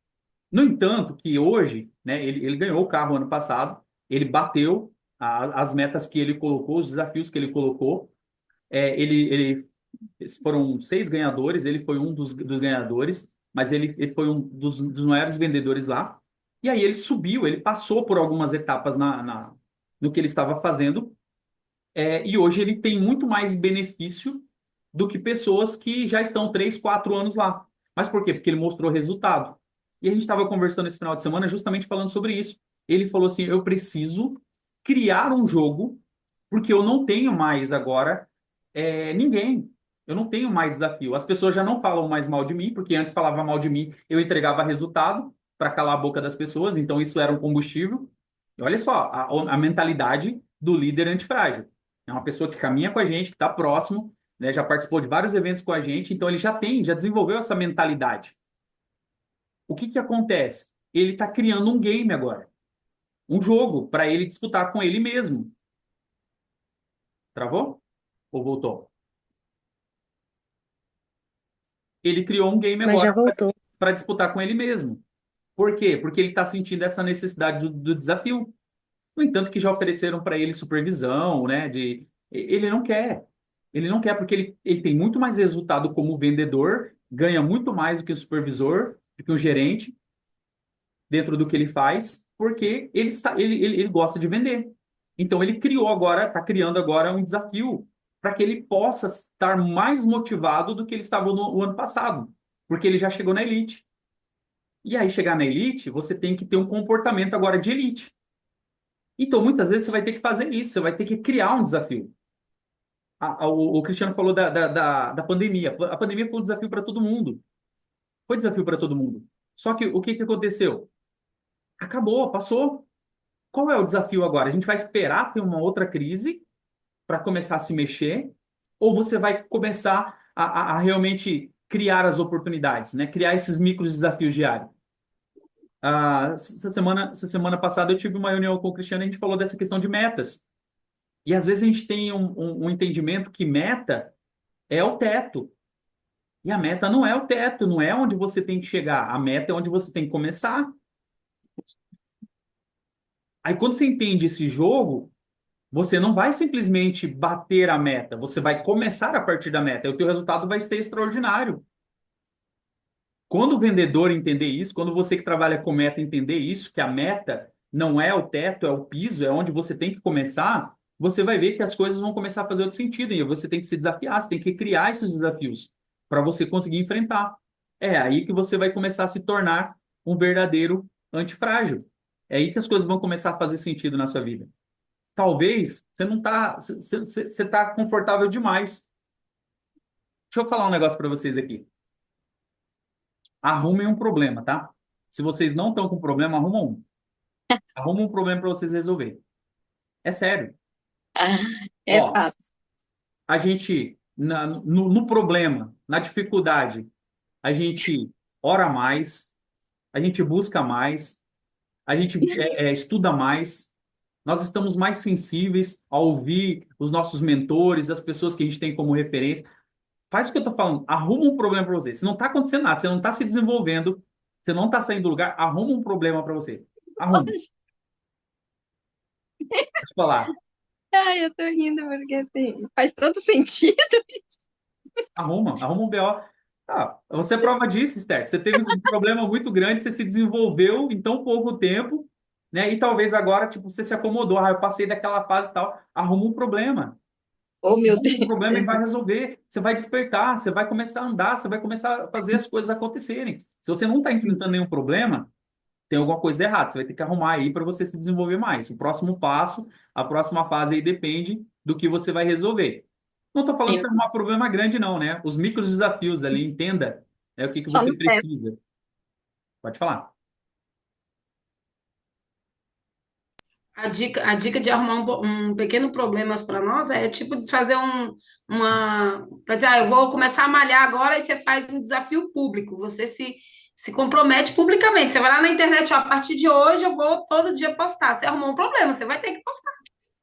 No entanto, que hoje, né, ele ganhou o carro ano passado, ele bateu as metas que ele colocou, os desafios que ele colocou. Foram 6 ganhadores, ele foi um dos ganhadores. mas ele foi um dos maiores vendedores lá. E aí ele subiu, ele passou por algumas etapas no que ele estava fazendo, e hoje ele tem muito mais benefício do que pessoas que já estão 3, 4 anos lá. Mas por quê? Porque ele mostrou resultado. E a gente estava conversando esse final de semana justamente falando sobre isso. Ele falou assim: eu preciso criar um jogo, porque eu não tenho mais agora ninguém. Eu não tenho mais desafio. As pessoas já não falam mais mal de mim, porque antes falava mal de mim, eu entregava resultado para calar a boca das pessoas, então isso era um combustível. E olha só, a mentalidade do líder antifrágil. É uma pessoa que caminha com a gente, que está próximo, né, já participou de vários eventos com a gente, então ele já desenvolveu essa mentalidade. O que que acontece? Ele está criando um game agora, um jogo para ele disputar com ele mesmo. Travou? Ou voltou? Ele criou um game Mas já agora voltou. para disputar com ele mesmo. Por quê? Porque ele está sentindo essa necessidade do desafio. No entanto, que já ofereceram para ele supervisão, né? Ele não quer. Ele não quer porque ele tem muito mais resultado como vendedor, ganha muito mais do que o supervisor, do que o gerente, dentro do que ele faz, porque ele gosta de vender. Então ele criou agora, está criando agora um desafio para que ele possa estar mais motivado do que ele estava no ano passado, porque ele já chegou na elite. E aí, chegar na elite, você tem que ter um comportamento agora de elite. Então, muitas vezes, você vai ter que fazer isso, você vai ter que criar um desafio. O Cristiano falou da pandemia. A pandemia foi um desafio para todo mundo. Foi desafio para todo mundo. Só que o que que aconteceu? Acabou, passou. Qual é o desafio agora? A gente vai esperar ter uma outra crise para começar a se mexer? Ou você vai começar a realmente criar as oportunidades, né? Criar esses micros desafios diários? Essa semana passada eu tive uma reunião com o Cristiano e a gente falou dessa questão de metas. E às vezes a gente tem um entendimento que meta é o teto. E a meta não é o teto, não é onde você tem que chegar. A meta é onde você tem que começar. Aí quando você entende esse jogo, você não vai simplesmente bater a meta, você vai começar a partir da meta. E o teu resultado vai ser extraordinário. Quando o vendedor entender isso, quando você que trabalha com meta entender isso, que a meta não é o teto, é o piso, é onde você tem que começar, você vai ver que as coisas vão começar a fazer outro sentido. E você tem que se desafiar, você tem que criar esses desafios para você conseguir enfrentar. É aí que você vai começar a se tornar um verdadeiro antifrágil. É aí que as coisas vão começar a fazer sentido na sua vida. Talvez você não tá, você tá confortável demais. Deixa eu falar um negócio para vocês aqui. Arrumem um problema, tá? Se vocês não estão com problema, arrumam um. Arruma um problema para vocês resolverem. É sério. Ah, é Ó, fato. a gente, no problema, na dificuldade, a gente ora mais, a gente busca mais, a gente estuda mais, nós estamos mais sensíveis a ouvir os nossos mentores, as pessoas que a gente tem como referência. Faz o que eu tô falando, arruma um problema para você. Se não tá acontecendo nada, você não tá se desenvolvendo, você não tá saindo do lugar, arruma um problema para você. Arruma. Pode falar. Ai, eu tô rindo porque assim, faz todo sentido. Arruma um BO. Ah, você é prova disso, Esther. Você teve um problema muito grande, você se desenvolveu em tão pouco tempo, né? E talvez agora, tipo, você se acomodou. Ah, eu passei daquela fase e tal. Arruma um problema. Oh, meu Arruma um Deus. problema e vai resolver. Você vai despertar, você vai começar a andar, você vai começar a fazer as coisas acontecerem. Se você não está enfrentando nenhum problema, tem alguma coisa errada. Você vai ter que arrumar aí para você se desenvolver mais. O próximo passo, a próxima fase aí depende do que você vai resolver. Não estou falando de Sim, você arrumar problema grande, não, né? Os micros desafios ali, entenda, o que só você no teto. precisa. Pode falar. A dica de arrumar um pequeno problema para nós é tipo desfazer uma. Quer dizer, eu vou começar a malhar agora e você faz um desafio público. Você se compromete publicamente. Você vai lá na internet, ó, a partir de hoje eu vou todo dia postar. Você arrumou um problema, você vai ter que postar.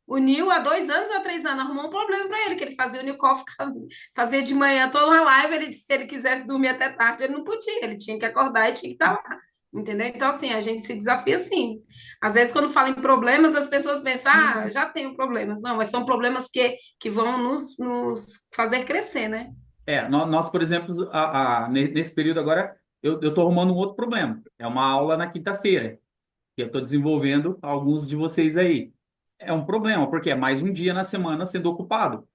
O Nil, há 2 anos ou há 3 anos, arrumou um problema para ele, que ele fazia o Nicole fazia de manhã toda uma live, se ele quisesse dormir até tarde, ele não podia, ele tinha que acordar e tinha que estar lá. Entendeu? Então, assim, a gente se desafia assim. Às vezes, quando fala em problemas, as pessoas pensam, ah, eu já tenho problemas. Não, mas são problemas que vão nos fazer crescer, né? Nós, por exemplo, nesse período agora, eu tô arrumando um outro problema. É uma aula na quinta-feira, que eu estou desenvolvendo alguns de vocês aí. É um problema, porque é mais um dia na semana sendo ocupado.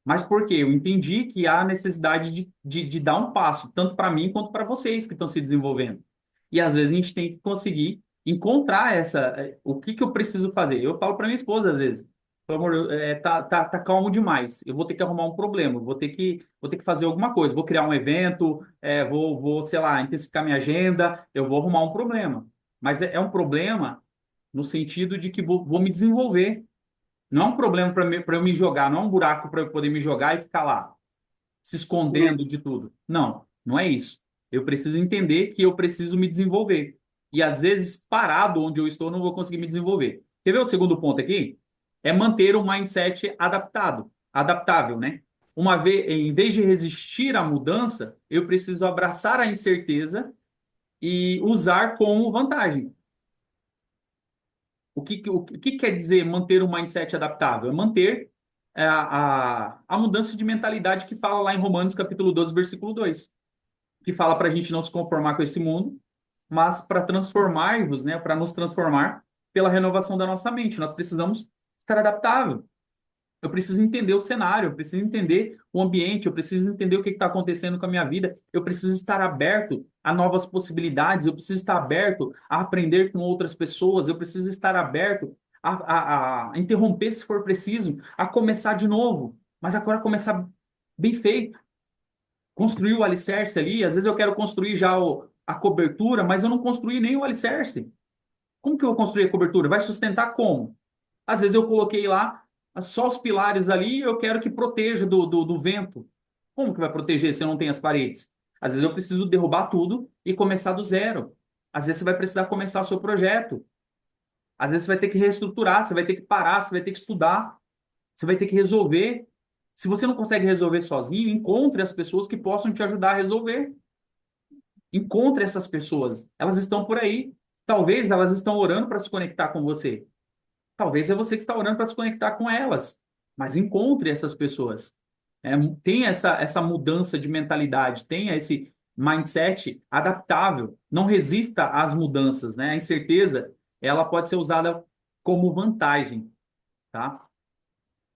Mas por quê? Eu entendi que há necessidade de dar um passo, tanto para mim quanto para vocês que estão se desenvolvendo. E às vezes a gente tem que conseguir encontrar o que que eu preciso fazer. Eu falo para minha esposa às vezes, pelo amor, tá calmo demais. Eu vou ter que arrumar um problema, vou ter que fazer alguma coisa. Vou criar um evento, sei lá, intensificar minha agenda. Eu vou arrumar um problema. Mas é um problema no sentido de que vou me desenvolver. Não é um problema para eu me jogar, não é um buraco para eu poder me jogar e ficar lá, se escondendo de tudo. Não, não é isso. Eu preciso entender que eu preciso me desenvolver. E às vezes, parado onde eu estou, eu não vou conseguir me desenvolver. Quer ver o segundo ponto aqui? É manter um mindset adaptável, né? Em vez de resistir à mudança, eu preciso abraçar a incerteza e usar como vantagem. O que quer dizer manter um mindset adaptável? É manter a mudança de mentalidade que fala lá em Romanos capítulo 12, versículo 2, que fala para a gente não se conformar com esse mundo, mas para transformar-vos, né, para nos transformar pela renovação da nossa mente. Nós precisamos estar adaptável. Eu preciso entender o cenário, eu preciso entender o ambiente, eu preciso entender o que está acontecendo com a minha vida, eu preciso estar aberto a novas possibilidades, eu preciso estar aberto a aprender com outras pessoas, eu preciso estar aberto a interromper se for preciso, a começar de novo, mas agora começar bem feito. Construir o alicerce ali, às vezes eu quero construir já a cobertura, mas eu não construí nem o alicerce. Como que eu vou construir a cobertura? Vai sustentar como? Às vezes eu coloquei lá só os pilares ali e eu quero que proteja do vento. Como que vai proteger se eu não tenho as paredes? Às vezes eu preciso derrubar tudo e começar do zero. Às vezes você vai precisar começar o seu projeto. Às vezes você vai ter que reestruturar, você vai ter que parar, você vai ter que estudar, você vai ter que resolver. Se você não consegue resolver sozinho, encontre as pessoas que possam te ajudar a resolver. Encontre essas pessoas. Elas estão por aí. Talvez elas estão orando para se conectar com você. Talvez é você que está orando para se conectar com elas, mas encontre essas pessoas. Tenha essa mudança de mentalidade, tenha esse mindset adaptável. Não resista às mudanças, né? A incerteza, ela pode ser usada como vantagem, tá?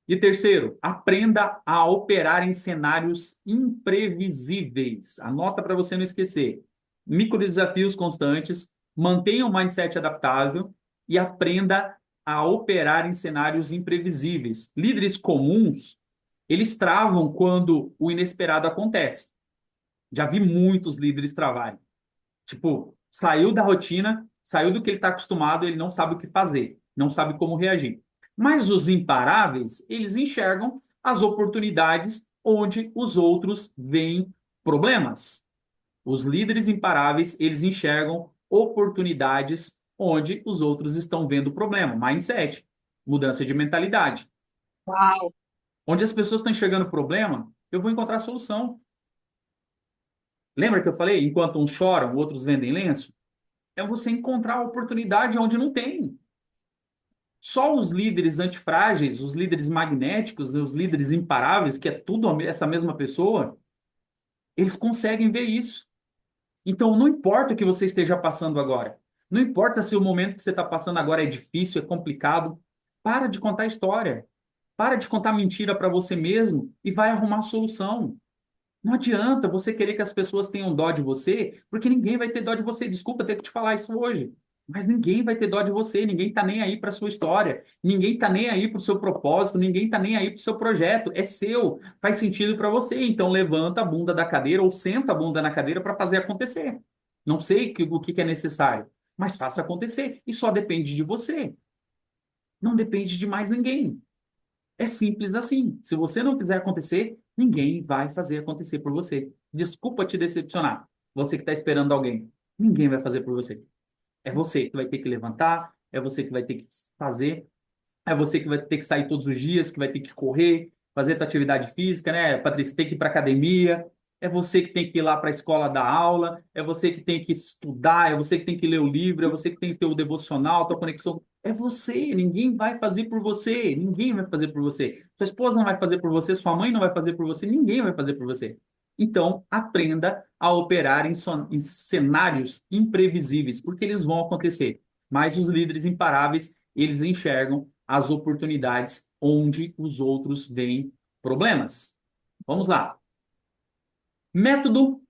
E terceiro, aprenda a operar em cenários imprevisíveis. Anota para você não esquecer. Micro desafios constantes, mantenha um mindset adaptável e aprenda a operar em cenários imprevisíveis. Líderes comuns, eles travam quando o inesperado acontece. Já vi muitos líderes travarem. Tipo, saiu da rotina, saiu do que ele está acostumado, ele não sabe o que fazer, não sabe como reagir. Mas os imparáveis, eles enxergam as oportunidades onde os outros veem problemas. Os líderes imparáveis, eles enxergam oportunidades onde os outros estão vendo problema. Mindset, mudança de mentalidade. Uau! Onde as pessoas estão enxergando problema, eu vou encontrar solução. Lembra que eu falei, enquanto uns choram, outros vendem lenço? É você encontrar a oportunidade onde não tem. Só os líderes antifrágeis, os líderes magnéticos, os líderes imparáveis, que é tudo essa mesma pessoa, eles conseguem ver isso. Então, não importa o que você esteja passando agora. Não importa se o momento que você está passando agora é difícil, é complicado. Para de contar história. Para de contar mentira para você mesmo e vai arrumar solução. Não adianta você querer que as pessoas tenham dó de você, porque ninguém vai ter dó de você. Desculpa ter que te falar isso hoje. Mas ninguém vai ter dó de você, ninguém está nem aí para a sua história, ninguém está nem aí para o seu propósito, ninguém está nem aí para o seu projeto. É seu, faz sentido para você. Então levanta a bunda da cadeira ou senta a bunda na cadeira para fazer acontecer. Não sei o que é necessário, mas faça acontecer. E só depende de você. Não depende de mais ninguém. É simples assim. Se você não fizer acontecer, ninguém vai fazer acontecer por você. Desculpa te decepcionar. Você que está esperando alguém. Ninguém vai fazer por você. É você que vai ter que levantar, é você que vai ter que fazer, é você que vai ter que sair todos os dias, que vai ter que correr, fazer tua atividade física, né, Patrícia? Tem que ir para academia, é você que tem que ir lá para a escola dar aula, é você que tem que estudar, é você que tem que ler o livro, é você que tem que ter o devocional, a tua conexão. É você, ninguém vai fazer por você, ninguém vai fazer por você. Sua esposa não vai fazer por você, sua mãe não vai fazer por você, ninguém vai fazer por você. Então, aprenda a operar em cenários imprevisíveis, porque eles vão acontecer. Mas os líderes imparáveis, eles enxergam as oportunidades onde os outros veem problemas. Vamos lá. Método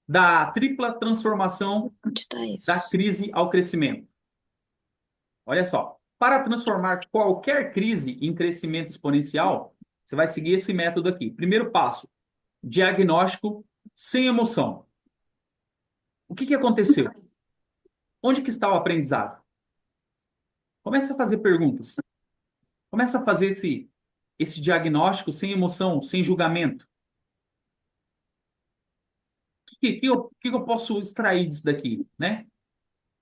da tripla transformação Onde está da isso? crise ao crescimento. Olha só, para transformar qualquer crise em crescimento exponencial, você vai seguir esse método aqui. Primeiro passo, diagnóstico sem emoção. O que aconteceu? Onde que está o aprendizado? Comece a fazer perguntas. Comece a fazer esse diagnóstico sem emoção, sem julgamento. O que eu posso extrair disso daqui, né?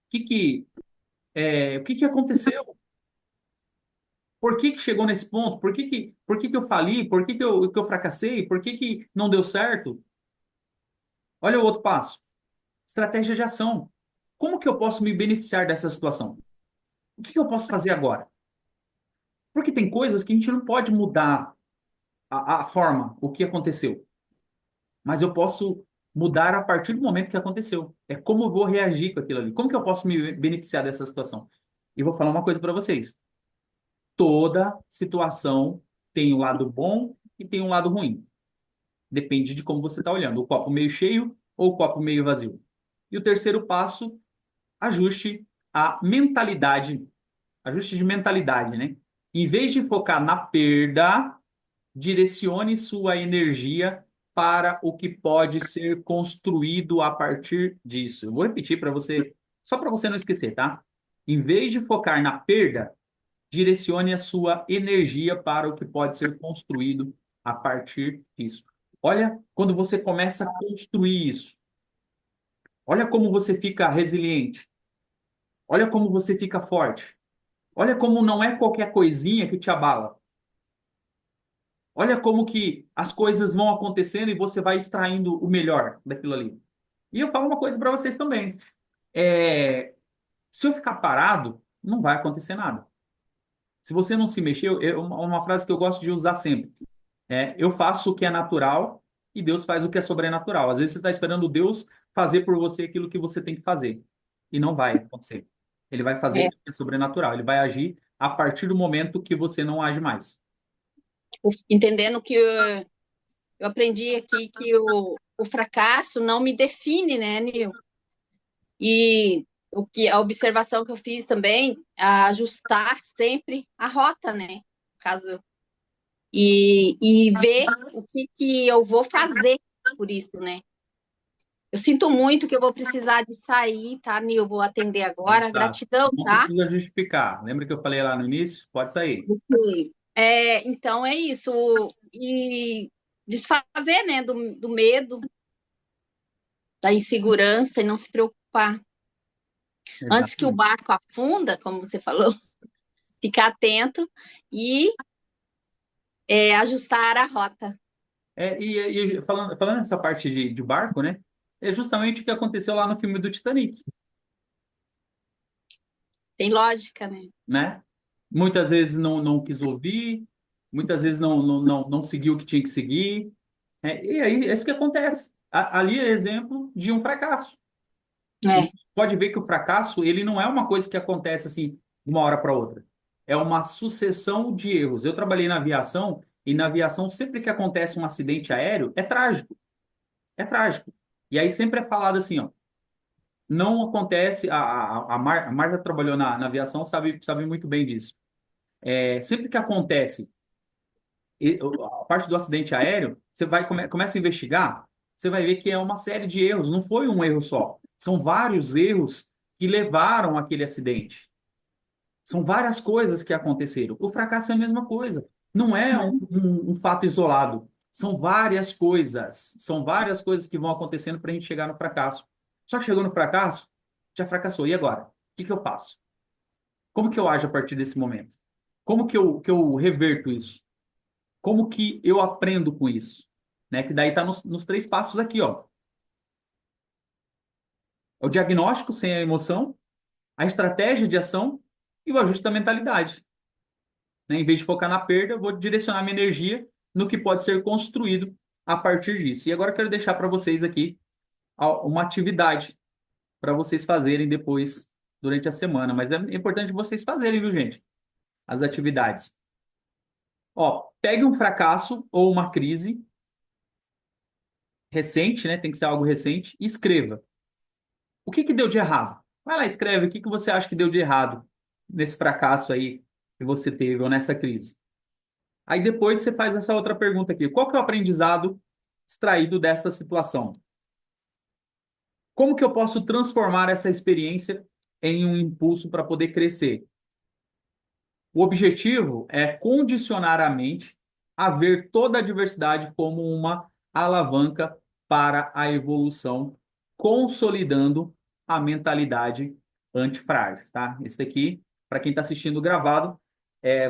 O que aconteceu? Por que chegou nesse ponto? Por que eu fali? Por que eu fracassei? Por que não deu certo? Olha o outro passo. Estratégia de ação. Como que eu posso me beneficiar dessa situação? O que eu posso fazer agora? Porque tem coisas que a gente não pode mudar a forma, o que aconteceu. Mas eu posso mudar a partir do momento que aconteceu. É como eu vou reagir com aquilo ali. Como que eu posso me beneficiar dessa situação? E vou falar uma coisa para vocês. Toda situação tem um lado bom e tem um lado ruim. Depende de como você está olhando. O copo meio cheio ou o copo meio vazio. E o terceiro passo, ajuste a mentalidade. Ajuste de mentalidade, né? Em vez de focar na perda, direcione sua energia para o que pode ser construído a partir disso. Eu vou repetir para você, só para você não esquecer, tá? Em vez de focar na perda, direcione a sua energia para o que pode ser construído a partir disso. Olha, quando você começa a construir isso, olha como você fica resiliente, olha como você fica forte, olha como não é qualquer coisinha que te abala. Olha como que as coisas vão acontecendo e você vai extraindo o melhor daquilo ali. E eu falo uma coisa para vocês também. Se eu ficar parado, não vai acontecer nada. Se você não se mexer, uma frase que eu gosto de usar sempre. Eu faço o que é natural e Deus faz o que é sobrenatural. Às vezes você está esperando Deus fazer por você aquilo que você tem que fazer. E não vai acontecer. Ele vai fazer É, o que é sobrenatural. Ele vai agir a partir do momento que você não age mais. entendendo que eu aprendi aqui que o fracasso não me define, né, Nil? E a observação que eu fiz também, ajustar sempre a rota, né? Caso e ver o que eu vou fazer por isso, né? Eu sinto muito que eu vou precisar de sair, tá, Nil? Eu vou atender agora. Tá. Gratidão, Não tá? precisa justificar. Lembra que eu falei lá no início? Pode sair. Então é isso. E desfazer, né, do medo, da insegurança e não se preocupar. Antes que o Exatamente. barco afunda, como você falou, ficar atento e ajustar a rota. Falando nessa parte de barco, né? É justamente o que aconteceu lá no filme do Titanic, Tem lógica, né? né? Muitas vezes não quis ouvir, muitas vezes não seguiu o que tinha que seguir. E aí, é isso que acontece. Ali é exemplo de um fracasso. E É, pode ver que o fracasso, ele não é uma coisa que acontece assim, de uma hora para outra. É uma sucessão de erros. Eu trabalhei na aviação, e na aviação, sempre que acontece um acidente aéreo, é trágico. É trágico. E aí sempre é falado assim, ó, não acontece, a Marta trabalhou na aviação, sabe muito bem disso. Sempre que acontece a parte do acidente aéreo, você começa a investigar, você vai ver que é uma série de erros, não foi um erro só. São vários erros que levaram àquele acidente. São várias coisas que aconteceram. O fracasso é a mesma coisa. Não é um fato isolado. São várias coisas que vão acontecendo para a gente chegar no fracasso. Só que chegou no fracasso, já fracassou. E agora? O que eu faço? Como que eu ajo a partir desse momento? Como que eu reverto isso? Como que eu aprendo com isso? Né? Que daí está nos três passos aqui, ó. É o diagnóstico sem a emoção, a estratégia de ação e o ajuste da mentalidade. Né? Em vez de focar na perda, eu vou direcionar minha energia no que pode ser construído a partir disso. E agora eu quero deixar para vocês aqui uma atividade para vocês fazerem depois, durante a semana. Mas é importante vocês fazerem, viu, gente? As atividades. Ó, pegue um fracasso ou uma crise recente, né? Tem que ser algo recente, e escreva. O que que deu de errado? Vai lá, escreve o que que você acha que deu de errado nesse fracasso aí que você teve ou nessa crise. Aí depois você faz essa outra pergunta aqui. Qual que é o aprendizado extraído dessa situação? Como que eu posso transformar essa experiência em um impulso para poder crescer? O objetivo é condicionar a mente a ver toda a diversidade como uma alavanca para a evolução, consolidando a mentalidade antifrágil, tá? Esse daqui, para quem está assistindo gravado,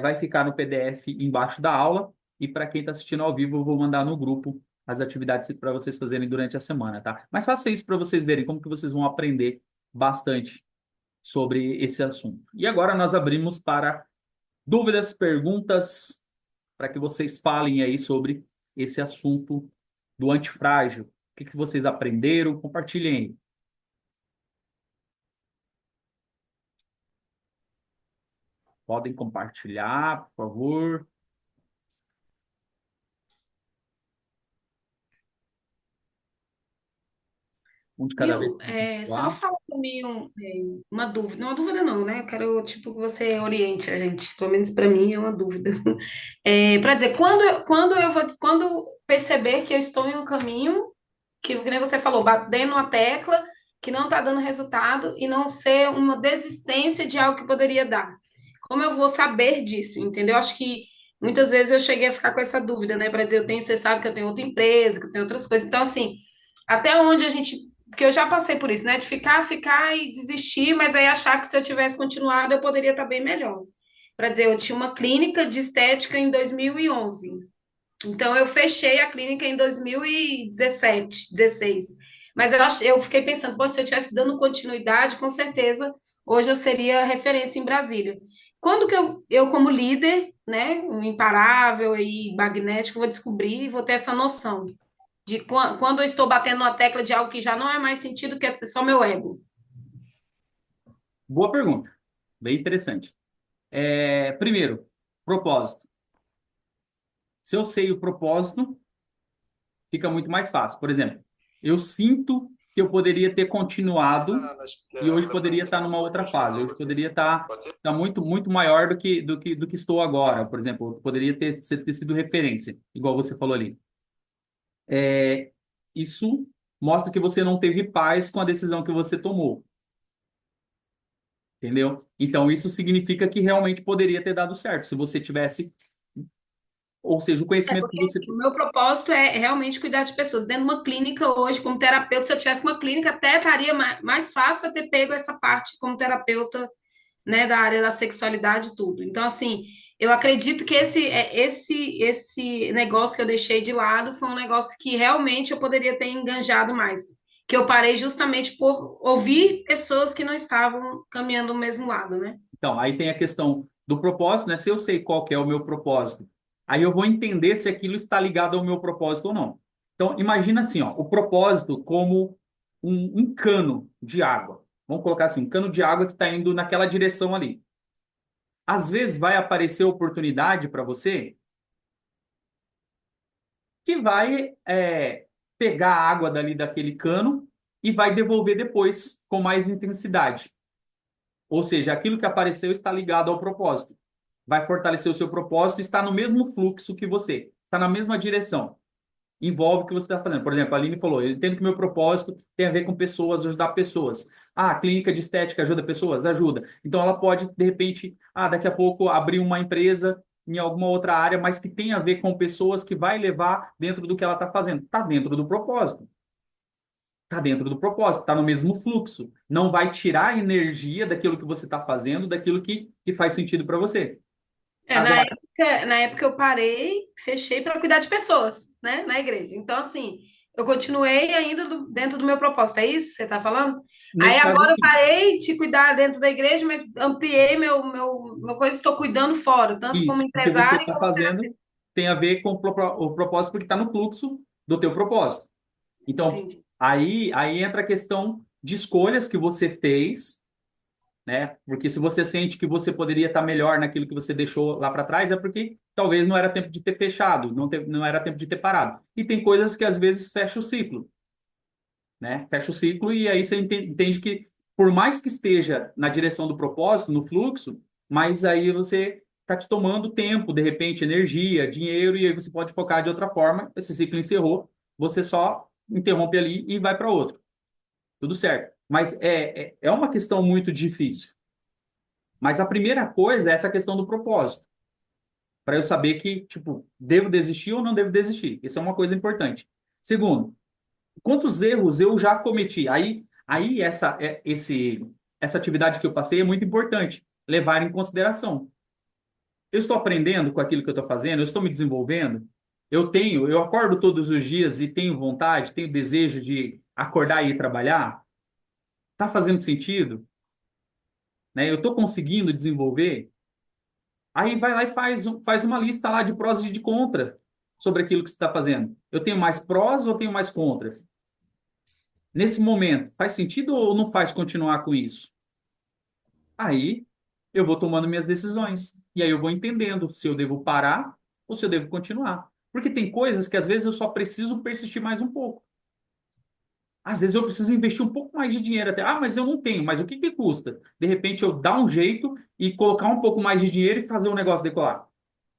vai ficar no PDF embaixo da aula, e para quem está assistindo ao vivo, eu vou mandar no grupo as atividades para vocês fazerem durante a semana, tá? Mas faça isso para vocês verem como que vocês vão aprender bastante sobre esse assunto. E agora nós abrimos para dúvidas, perguntas, para que vocês falem aí sobre esse assunto do antifrágil. O que que vocês aprenderam? Compartilhem aí. Podem compartilhar, por favor. Um de cada vez. Viu? Só fala para mim uma dúvida. Não, uma dúvida não, né? Eu quero, tipo, que você oriente a gente. Pelo menos para mim é uma dúvida. Para dizer, quando perceber que eu estou em um caminho, que nem você falou, batendo uma tecla que não está dando resultado e não ser uma desistência de algo que poderia dar. Como eu vou saber disso, entendeu? Acho que muitas vezes eu cheguei a ficar com essa dúvida, né? Para dizer, você sabe que eu tenho outra empresa, que eu tenho outras coisas. Então, assim, até onde a gente. Porque eu já passei por isso, né? De ficar e desistir, mas aí achar que se eu tivesse continuado eu poderia estar bem melhor. Para dizer, eu tinha uma clínica de estética em 2011. Então, eu fechei a clínica em 2017, 16. Mas eu fiquei pensando, pô, se eu tivesse dando continuidade, com certeza, hoje eu seria referência em Brasília. Quando que eu como líder, né, um imparável e magnético, vou descobrir, vou ter essa noção de quando eu estou batendo na tecla de algo que já não é mais sentido, que é só meu ego. Boa pergunta. Bem interessante. Primeiro, propósito. Se eu sei o propósito, fica muito mais fácil. Por exemplo, eu sinto que eu poderia ter continuado e hoje poderia estar numa outra fase. Hoje poderia estar muito, muito maior do que estou agora. Por exemplo, eu poderia ter sido referência, igual você falou ali. Isso mostra que você não teve paz com a decisão que você tomou. Entendeu? Então, isso significa que realmente poderia ter dado certo se você tivesse, ou seja, o conhecimento que Porque você. assim, o meu propósito é realmente cuidar de pessoas. Dentro de uma clínica hoje, como terapeuta, se eu tivesse uma clínica, até estaria mais fácil eu ter pego essa parte como terapeuta, né, da área da sexualidade e tudo. Então, assim, eu acredito que esse negócio que eu deixei de lado foi um negócio que realmente eu poderia ter enganjado mais. Que eu parei justamente por ouvir pessoas que não estavam caminhando do mesmo lado, né? Então, aí tem a questão do propósito, né? Se eu sei qual que é o meu propósito, aí eu vou entender se aquilo está ligado ao meu propósito ou não. Então, imagina assim, ó, o propósito como um cano de água. Vamos colocar assim, um cano de água que está indo naquela direção ali. Às vezes vai aparecer oportunidade para você que vai pegar a água dali daquele cano e vai devolver depois com mais intensidade. Ou seja, aquilo que apareceu está ligado ao propósito. Vai fortalecer o seu propósito, está no mesmo fluxo que você, está na mesma direção. Envolve o que você está fazendo. Por exemplo, a Aline falou, eu entendo que meu propósito tem a ver com pessoas, ajudar pessoas. Ah, a clínica de estética ajuda pessoas? Ajuda. Então ela pode, de repente, daqui a pouco abrir uma empresa em alguma outra área, mas que tem a ver com pessoas que vai levar dentro do que ela está fazendo. Está dentro do propósito. Está dentro do propósito, está no mesmo fluxo. Não vai tirar energia daquilo que você está fazendo, daquilo que faz sentido para você. Agora, Na época eu parei, fechei para cuidar de pessoas, né, na igreja. Então, assim, eu continuei ainda dentro do meu propósito. É isso que você está falando? Aí nesse caso, agora eu sim. parei de cuidar dentro da igreja, mas ampliei meu coisa, estou cuidando fora, tanto como Isso, o que você empresária está como fazendo tem a ver com o propósito, porque está no fluxo do teu propósito. Então, Entendi. aí entra a questão de escolhas que você fez, né? Porque se você sente que você poderia estar melhor naquilo que você deixou lá para trás, é porque talvez não era tempo de ter fechado, não era tempo de ter parado. E tem coisas que às vezes fecha o ciclo, né? Fecha o ciclo e aí você entende que por mais que esteja na direção do propósito, no fluxo, mas aí você está te tomando tempo, de repente, energia, dinheiro, e aí você pode focar de outra forma. Esse ciclo encerrou, você só interrompe ali e vai para outro. Tudo certo. Mas é uma questão muito difícil. Mas a primeira coisa é essa questão do propósito. Para eu saber que, tipo, devo desistir ou não devo desistir. Isso é uma coisa importante. Segundo, quantos erros eu já cometi? Aí essa atividade que eu passei é muito importante. Levar em consideração. Eu estou aprendendo com aquilo que eu estou fazendo? Eu estou me desenvolvendo? Eu acordo todos os dias e tenho vontade, tenho desejo de acordar e ir trabalhar? Está fazendo sentido? Né? Eu estou conseguindo desenvolver? Aí vai lá e faz uma lista lá de prós e de contra sobre aquilo que você está fazendo. Eu tenho mais prós ou tenho mais contras? Nesse momento, faz sentido ou não faz continuar com isso? Aí eu vou tomando minhas decisões. E aí eu vou entendendo se eu devo parar ou se eu devo continuar. Porque tem coisas que às vezes eu só preciso persistir mais um pouco. Às vezes eu preciso investir um pouco mais de dinheiro até. Ah, mas eu não tenho. Mas o que que custa? De repente eu dar um jeito e colocar um pouco mais de dinheiro e fazer o negócio decolar.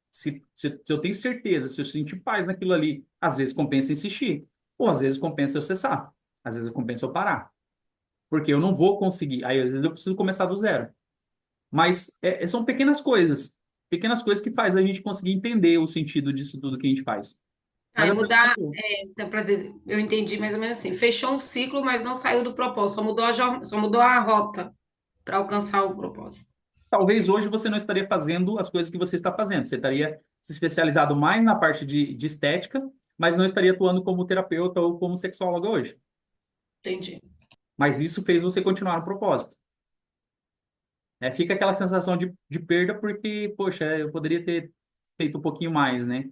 Se eu tenho certeza, se eu sentir paz naquilo ali, às vezes compensa insistir. Ou às vezes compensa eu cessar. Às vezes compensa eu parar. Porque eu não vou conseguir. Aí às vezes eu preciso começar do zero. Mas são pequenas coisas. Pequenas coisas que faz a gente conseguir entender o sentido disso tudo que a gente faz. Mas Aí é mudar, então, por exemplo, eu entendi mais ou menos assim, fechou um ciclo, mas não saiu do propósito, só mudou a rota para alcançar o propósito. talvez hoje você não estaria fazendo as coisas que você está fazendo. Você estaria se especializado mais na parte de estética, mas não estaria atuando como terapeuta ou como sexóloga hoje. Entendi. Mas isso fez você continuar no propósito. Fica aquela sensação de perda porque, poxa, eu poderia ter feito um pouquinho mais, né?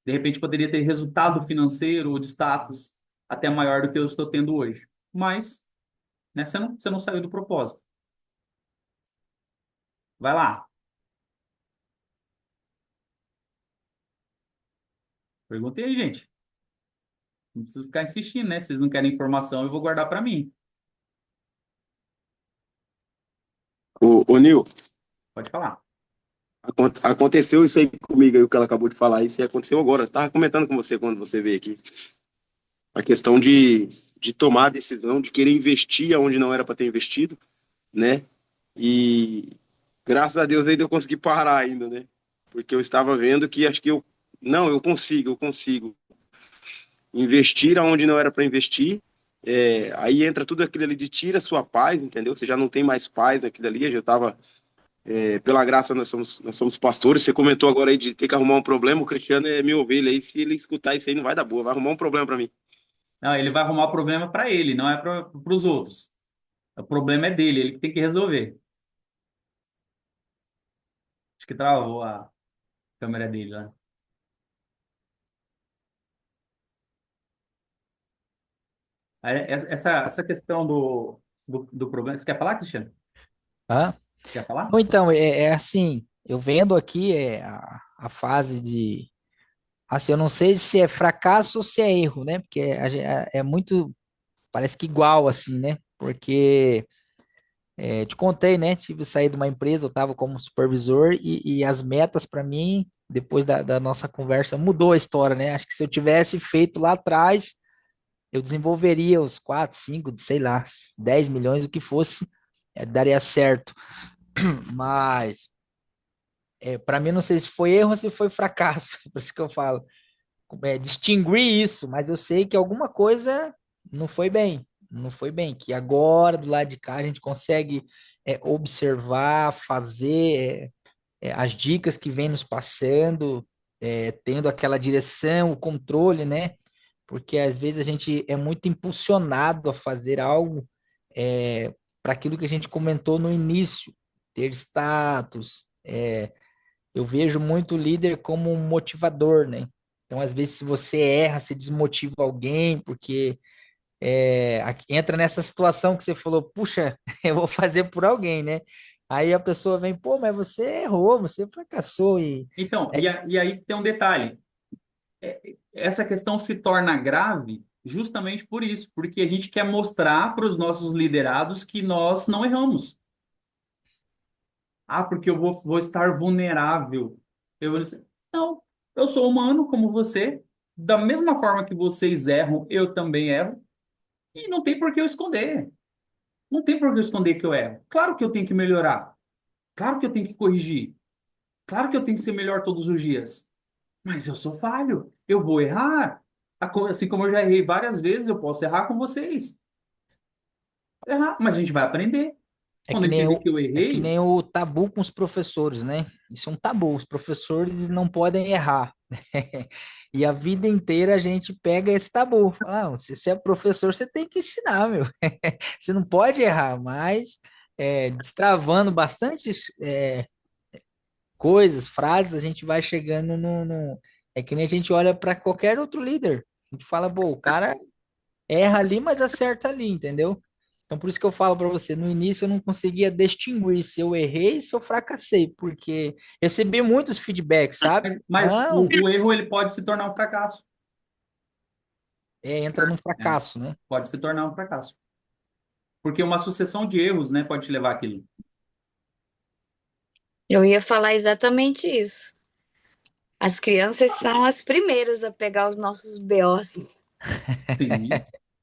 De repente poderia ter resultado financeiro ou de status até maior do que eu estou tendo hoje. Mas, né, você não saiu do propósito. Vai lá. Perguntei aí, gente. Não preciso ficar insistindo, né? Se vocês não querem informação, eu vou guardar para mim. Ô, Nil, Pode falar. aconteceu isso aí comigo, aí, o que ela acabou de falar, isso aí aconteceu agora. Estava comentando com você quando você veio aqui. A questão de tomar a decisão, de querer investir onde não era para ter investido, né? E graças a Deus ainda eu consegui parar ainda, né? Porque eu estava vendo que acho que não, eu consigo investir onde não era para investir. Aí entra tudo aquilo ali de tira sua paz, entendeu? Você já não tem mais paz naquilo ali, eu já estava pela graça, nós somos pastores. Você comentou agora aí de ter que arrumar um problema. O Cristiano é minha ovelha aí. Se ele escutar isso aí, não vai dar boa. Vai arrumar um problema para mim. Não, ele vai arrumar o problema para ele, não é para os outros. O problema é dele, ele que tem que resolver. Acho que travou a câmera dele lá. Essa questão do problema. Você quer falar, Cristiano? Hã? Quer falar? Ou então, é assim, eu vendo aqui a fase de. Assim, eu não sei se é fracasso ou se é erro, né? Porque é muito, parece que igual, assim, né? Porque te contei, né? Tive saído de uma empresa, eu estava como supervisor e as metas para mim, depois da nossa conversa, mudou a história, né? Acho que se eu tivesse feito lá atrás, eu desenvolveria os 4, 5, sei lá, 10 milhões, o que fosse, daria certo. Mas, para mim, não sei se foi erro ou se foi fracasso, por isso que eu falo. Distinguir isso, mas eu sei que alguma coisa não foi bem, não foi bem, que agora, do lado de cá, a gente consegue observar, fazer as dicas que vem nos passando, tendo aquela direção, o controle, né? Porque às vezes a gente é muito impulsionado a fazer algo para aquilo que a gente comentou no início, ter status. Eu vejo muito o líder como um motivador, né? Então, às vezes, se você erra, você desmotiva alguém, porque entra nessa situação que você falou, puxa, eu vou fazer por alguém, né? Aí a pessoa vem, pô, mas você errou, você fracassou e Então, é, e aí tem um detalhe. Essa questão se torna grave justamente por isso, porque a gente quer mostrar para os nossos liderados que nós não erramos. Ah, porque eu vou estar vulnerável. Eu vou dizer, não, eu sou humano como você. Da mesma forma que vocês erram, eu também erro. E não tem por que eu esconder. Não tem por que eu esconder que eu erro. Claro que eu tenho que melhorar. Claro que eu tenho que corrigir. Claro que eu tenho que ser melhor todos os dias. Mas eu sou falho. Eu vou errar. Assim como eu já errei várias vezes, eu posso errar com vocês. Errar, mas a gente vai aprender. é Quando que eu nem entender que eu é que errei, nem o tabu com os professores, né? Isso é um tabu, os professores não podem errar. E a vida inteira a gente pega esse tabu. Fala, não, se você é professor, você tem que ensinar, meu. Você não pode errar, mas destravando bastante coisas, frases, a gente vai chegando É que nem a gente olha para qualquer outro líder. A gente fala, pô, o cara erra ali, mas acerta ali, entendeu? Então, por isso que eu falo para você, no início eu não conseguia distinguir se eu errei e se eu fracassei, porque recebi muitos feedbacks, sabe? mas Não, o erro ele pode se tornar um fracasso. entra num Né? fracasso, né? Pode se tornar um fracasso. Porque uma sucessão de erros, né, pode te levar àquilo. Eu ia falar exatamente isso. As crianças são as primeiras a pegar os nossos BOs Sim,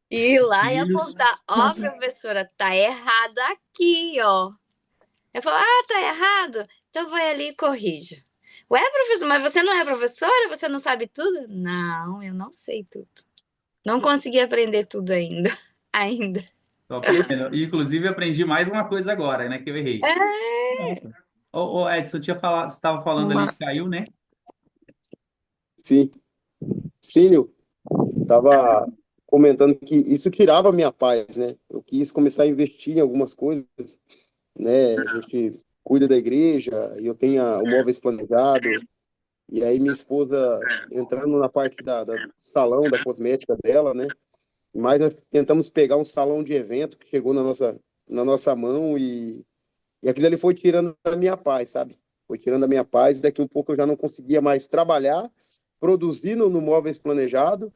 e ir os lá e filhos. apontar. Ó, professora, tá errado aqui, ó. Eu falo, ah, tá errado? Então vai ali e corrija. Ué, professor, mas você não é professora? Você não sabe tudo? Não, eu não sei tudo. Não consegui aprender tudo ainda. Ainda. Tô aprendendo. E, inclusive, aprendi mais uma coisa agora, né, que eu errei. Nossa. Ô, Edson, tinha falado, você estava falando ali que caiu, né? Sim, sim, Nil. Tava comentando que isso tirava a minha paz, né? Eu quis começar a investir em algumas coisas, né? A gente cuida da igreja, e eu tenho o móveis planejado, e aí minha esposa entrando na parte do salão, da cosmética dela, né? Mas nós tentamos pegar um salão de evento que chegou na nossa mão e aquilo ali foi tirando a minha paz, sabe? Foi tirando a minha paz e daqui um pouco eu já não conseguia mais trabalhar, produzir no móveis planejado,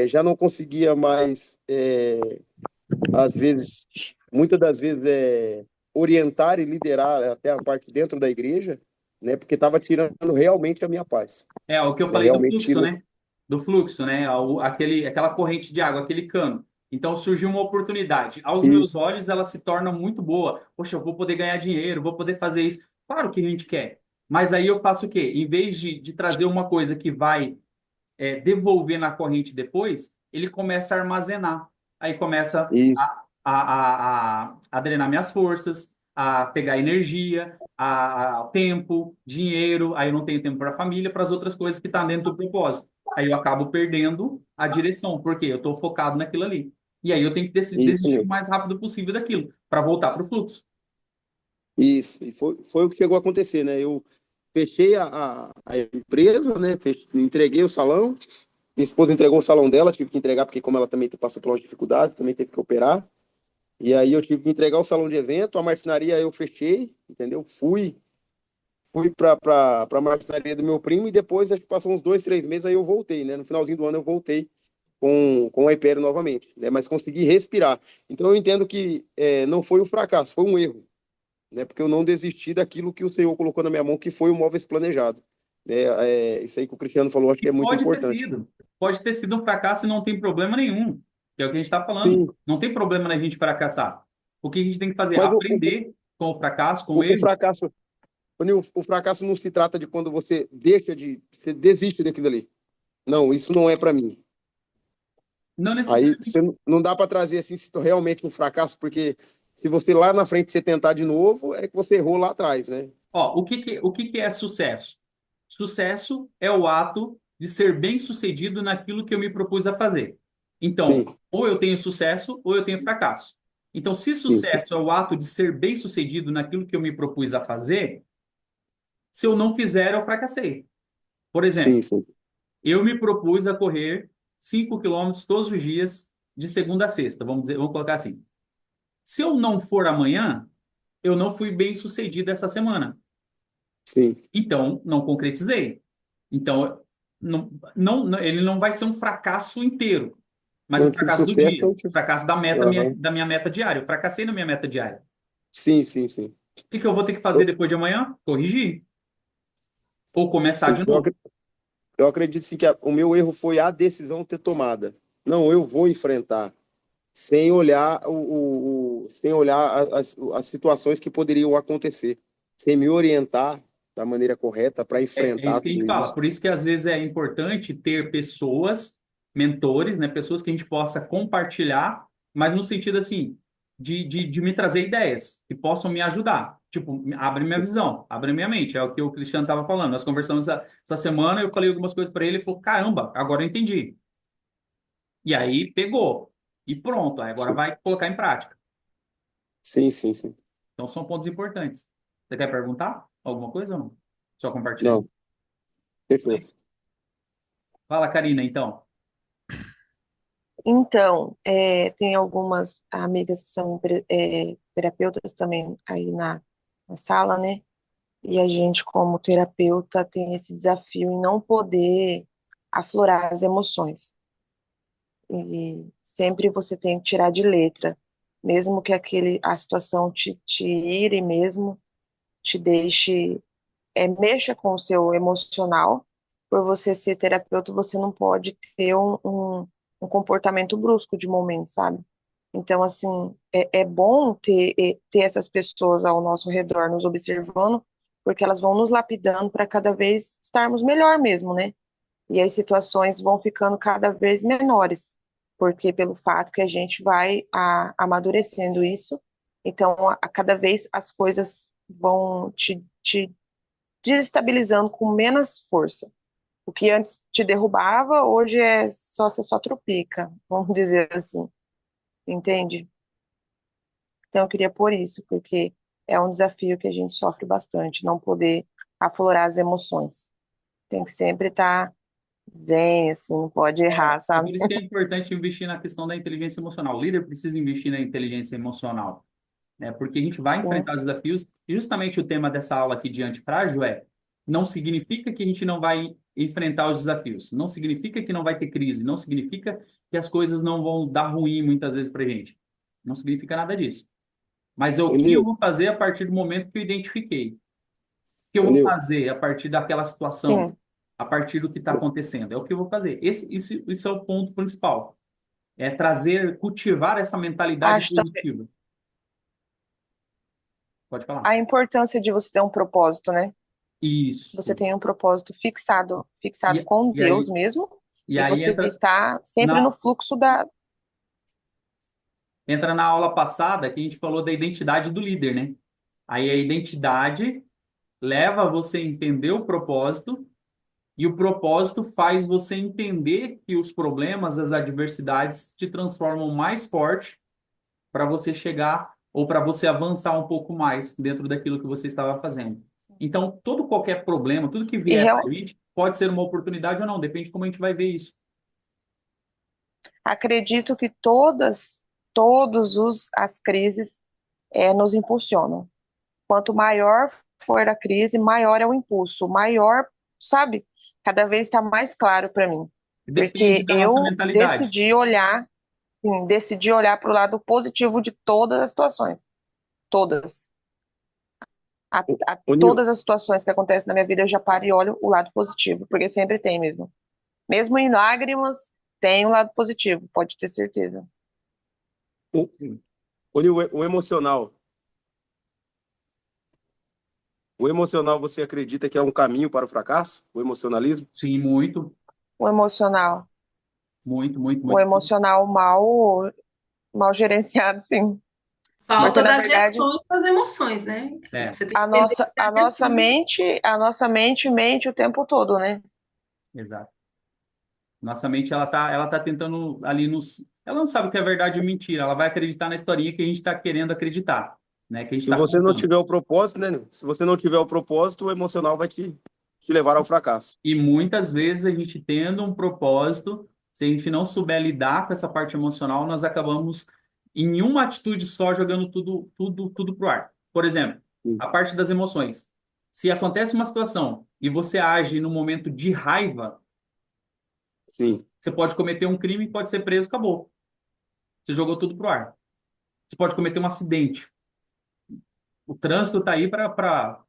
já não conseguia mais, às vezes, muitas das vezes, orientar e liderar até a parte dentro da igreja, né? Porque estava tirando realmente a minha paz. É, o que eu Né? falei do Realmente fluxo, tirou. né? Do fluxo, né? Aquela corrente de água, aquele cano. Então surgiu uma oportunidade. Aos meus Isso, olhos, ela se torna muito boa. Poxa, eu vou poder ganhar dinheiro, vou poder fazer isso. Claro que a gente quer. Mas aí eu faço o quê? Em vez de trazer uma coisa que vai devolver na corrente depois, ele começa a armazenar. Aí começa isso, a drenar minhas forças, a pegar energia, tempo, dinheiro. Aí eu não tenho tempo para a família, para as outras coisas que estão dentro do propósito. Aí eu acabo perdendo a direção, porque eu estou focado naquilo ali. E aí eu tenho que isso, desistir o meu. mais rápido possível daquilo, para voltar para o fluxo. Isso. E foi o que chegou a acontecer, né? Eu fechei a empresa, né? Entreguei o salão. Minha esposa entregou o salão dela, tive que entregar, porque como ela também passou por umas dificuldades, também teve que operar. E aí eu tive que entregar o salão de evento, a marcenaria eu fechei, entendeu? Fui para a marcenaria do meu primo e depois, acho que passou uns 2, 3 meses, aí eu voltei, né? No finalzinho do ano eu voltei com a Hyperion novamente, né? Mas consegui respirar. Então eu entendo que não foi um fracasso, foi um erro, né? Porque eu não desisti daquilo que o Senhor colocou na minha mão, que foi o móveis planejado. Né? Isso aí que o Cristiano falou, acho E que é muito importante. pode ter sido um fracasso e não tem problema nenhum. Que é o que a gente está falando. Sim, Não tem problema na gente fracassar. O que a gente tem que fazer? mas Aprender com o fracasso, com o o erro. fracasso, o fracasso não se trata de quando você desiste daquilo ali. Não, isso não é para mim. Não Aí necessariamente. você não dá para trazer assim se realmente um fracasso, porque se você lá na frente você tentar de novo, é que você errou lá atrás, né? Ó, o que que é sucesso? Sucesso é o ato de ser bem-sucedido naquilo que eu me propus a fazer. Então, Sim, ou eu tenho sucesso ou eu tenho fracasso. Então, se sim, sim, sucesso é o ato de ser bem-sucedido naquilo que eu me propus a fazer, se eu não fizer, eu fracassei. Por exemplo, sim, sim. Eu me propus a correr 5 quilômetros todos os dias, de segunda a sexta, vamos dizer, vamos colocar assim. Se eu não for amanhã, eu não fui bem sucedido essa semana. Sim. Então, não concretizei. Então, ele não vai ser um fracasso inteiro, mas Não o tive fracasso do sucesso, dia, não tive. fracasso Aham. da minha meta diária. Eu fracassei na minha meta diária. Sim, sim, sim. O que que eu vou ter que fazer Eu, depois de amanhã? Corrigir ou começar de eu, novo. acre- eu acredito sim que o meu erro foi a decisão ter tomada. Não, eu vou enfrentar, sem olhar sem olhar as situações que poderiam acontecer, sem me orientar da maneira correta para É enfrentar isso que a gente tudo fala. isso. Por isso que às vezes é importante ter pessoas, mentores, né? Pessoas que a gente possa compartilhar, mas no sentido assim, de me trazer ideias que possam me ajudar. Tipo, abre minha visão, abre minha mente. É o que o Cristiano estava falando. Nós conversamos essa semana, eu falei algumas coisas para ele, ele falou: caramba, agora eu entendi. E aí pegou. E pronto, aí agora Sim, vai colocar em prática. sim, sim, sim. Então são pontos importantes. Você quer perguntar alguma coisa ou não? Só compartilhando. Não, fechou. Fala, Karina, então. Então, tem algumas amigas que são terapeutas também aí na sala, né? E a gente, como terapeuta, tem esse desafio em não poder aflorar as emoções. E sempre você tem que tirar de letra, mesmo que a situação te ire mesmo, te deixe, mexa com o seu emocional. Por você ser terapeuta, você não pode ter um comportamento brusco de momento, sabe? Então, assim, é bom ter essas pessoas ao nosso redor nos observando, porque elas vão nos lapidando para cada vez estarmos melhor mesmo, né? E as situações vão ficando cada vez menores, porque pelo fato que a gente vai amadurecendo isso, então a cada vez as coisas vão te desestabilizando com menos força. O que antes te derrubava, hoje você só tropica, vamos dizer assim, entende? Então, eu queria pôr isso, porque é um desafio que a gente sofre bastante, não poder aflorar as emoções. Tem que sempre estar zen, assim, não pode errar, É sabe? por isso que é importante investir na questão da inteligência emocional. O líder precisa investir na inteligência emocional, né? Porque a gente vai Sim, enfrentar os desafios. E justamente o tema dessa aula aqui de antifrágil não significa que a gente não vai enfrentar os desafios. Não significa que não vai ter crise. Não significa que as coisas não vão dar ruim muitas vezes para a gente. Não significa nada disso. Mas é o Ô, que eu Nil, vou fazer a partir do momento que eu identifiquei. O que eu ô, vou Nil, fazer a partir daquela situação, sim. a partir do que está acontecendo. É o que eu vou fazer. Isso é o ponto principal. É trazer, cultivar essa mentalidade Acho também positiva. Pode falar. a importância de você ter um propósito, né? Você Isso. tem um propósito fixado E, com e Deus aí, mesmo, e e aí você entra está sempre no na, fluxo da. entra na aula passada que a gente falou da identidade do líder, né? Aí a identidade leva você a entender o propósito e o propósito faz você entender que os problemas, as adversidades te transformam mais forte para você chegar ou para você avançar um pouco mais dentro daquilo que você estava fazendo. Então, qualquer problema, tudo que E vier para a gente, pode ser uma oportunidade ou não, depende de como a gente vai ver isso. acredito que as crises nos impulsionam. Quanto maior for a crise, maior é o impulso, maior, sabe? Cada vez está mais claro para mim, Depende porque da nossa eu mentalidade. decidi olhar para o lado positivo de todas as situações, todas. ô, Nil, Todas as situações que acontecem na minha vida, eu já paro e olho o lado positivo, porque sempre tem mesmo. Mesmo em lágrimas, tem um lado positivo, pode ter certeza. ô, ô, Nil, o emocional você acredita que é um caminho para o fracasso? O emocionalismo? Sim, muito, O emocional, muito, muito, o muito. emocional mal gerenciado, sim. Porque Falta na da verdade gestão das emoções, né? É, Você tem que entender que a a nossa gestão. mente mente o tempo todo, né? exato. Nossa mente, ela tá tentando ali nos. Ela não sabe o que é verdade ou mentira. Ela vai acreditar na historinha que a gente está querendo acreditar, né? Que a gente Se está você não contando. tiver o propósito, né, Nil? Se você não tiver o propósito, o emocional vai te te levar ao fracasso. E muitas vezes a gente tendo um propósito, se a gente não souber lidar com essa parte emocional, nós acabamos em uma atitude só jogando tudo pro ar. Por exemplo, Sim. a parte das emoções. Se acontece uma situação e você age no momento de raiva, Sim, você pode cometer um crime, pode ser preso, acabou. Você jogou tudo pro ar. Você pode cometer um acidente. O trânsito está aí para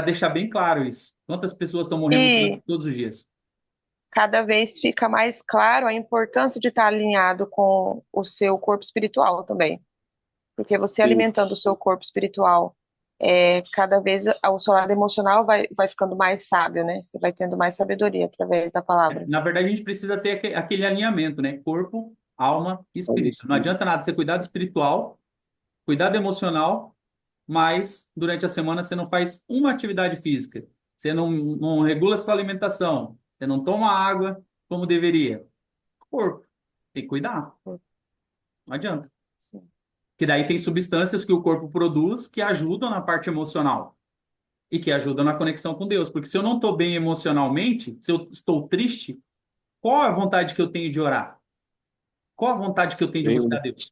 deixar bem claro isso. Quantas pessoas estão morrendo no E trânsito todos os dias? cada vez fica mais claro a importância de estar alinhado com o seu corpo espiritual também. Porque você sim, alimentando o seu corpo espiritual, cada vez o seu lado emocional vai ficando mais sábio, né? Você vai tendo mais sabedoria através da palavra. Na verdade, a gente precisa ter aquele alinhamento, né? Corpo, alma e é espírito. isso. Não adianta nada você cuidar do espiritual, cuidar do emocional, mas durante a semana você não faz uma atividade física. Você não regula sua alimentação. Você não toma água como deveria. Corpo. Tem que cuidar. Não adianta. Sim. Que daí tem substâncias que o corpo produz que ajudam na parte emocional e que ajudam na conexão com Deus. Porque se eu não estou bem emocionalmente, se eu estou triste, qual é a vontade que eu tenho de orar? Qual a vontade que eu tenho de buscar Nenhuma. Deus?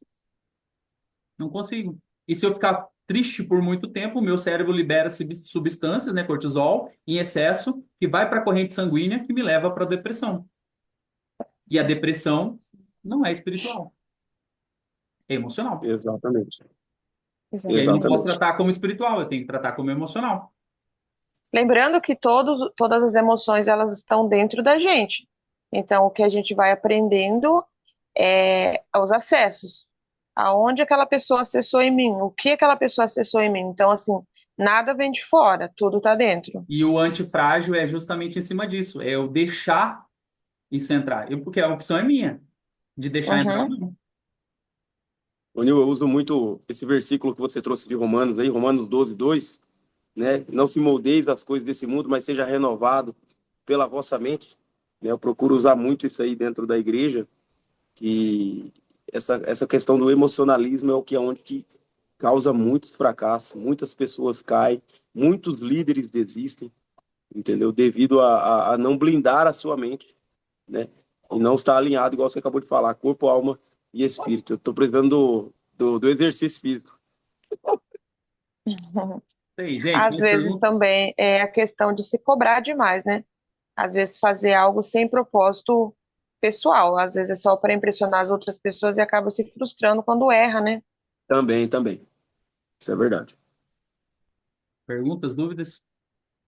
Não consigo. E se eu ficar triste por muito tempo, o meu cérebro libera substâncias, né, cortisol, em excesso, que vai para a corrente sanguínea, que me leva para a depressão. E a depressão não é espiritual, é emocional. Exatamente. E aí eu não Exatamente. posso Exatamente. tratar como espiritual, eu tenho que tratar como emocional. Lembrando que todas as emoções elas estão dentro da gente. Então, o que a gente vai aprendendo é os acessos. Aonde aquela pessoa acessou em mim? O que aquela pessoa acessou em mim? Então, assim, nada vem de fora, tudo está dentro. E o antifrágil é justamente em cima disso, é eu deixar isso entrar. Porque a opção é minha, de deixar entrar ou Uhum. não. Ô, Nil, eu uso muito esse versículo que você trouxe de Romanos aí, Romanos 12:2, né? Não se moldeis às coisas desse mundo, mas seja renovado pela vossa mente, né? Eu procuro usar muito isso aí dentro da igreja, que essa questão do emocionalismo é o que é onde que causa muitos fracassos, muitas pessoas caem, muitos líderes desistem, entendeu? Devido a não blindar a sua mente, né? E não estar alinhado, igual você acabou de falar, corpo, alma e espírito. Eu estou precisando do exercício físico. Aí, gente, Às mais vezes perguntas? também é a questão de se cobrar demais, né? Às vezes fazer algo sem propósito pessoal, às vezes é só para impressionar as outras pessoas e acaba se frustrando quando erra, né? Também, também. Isso é verdade. Perguntas, dúvidas?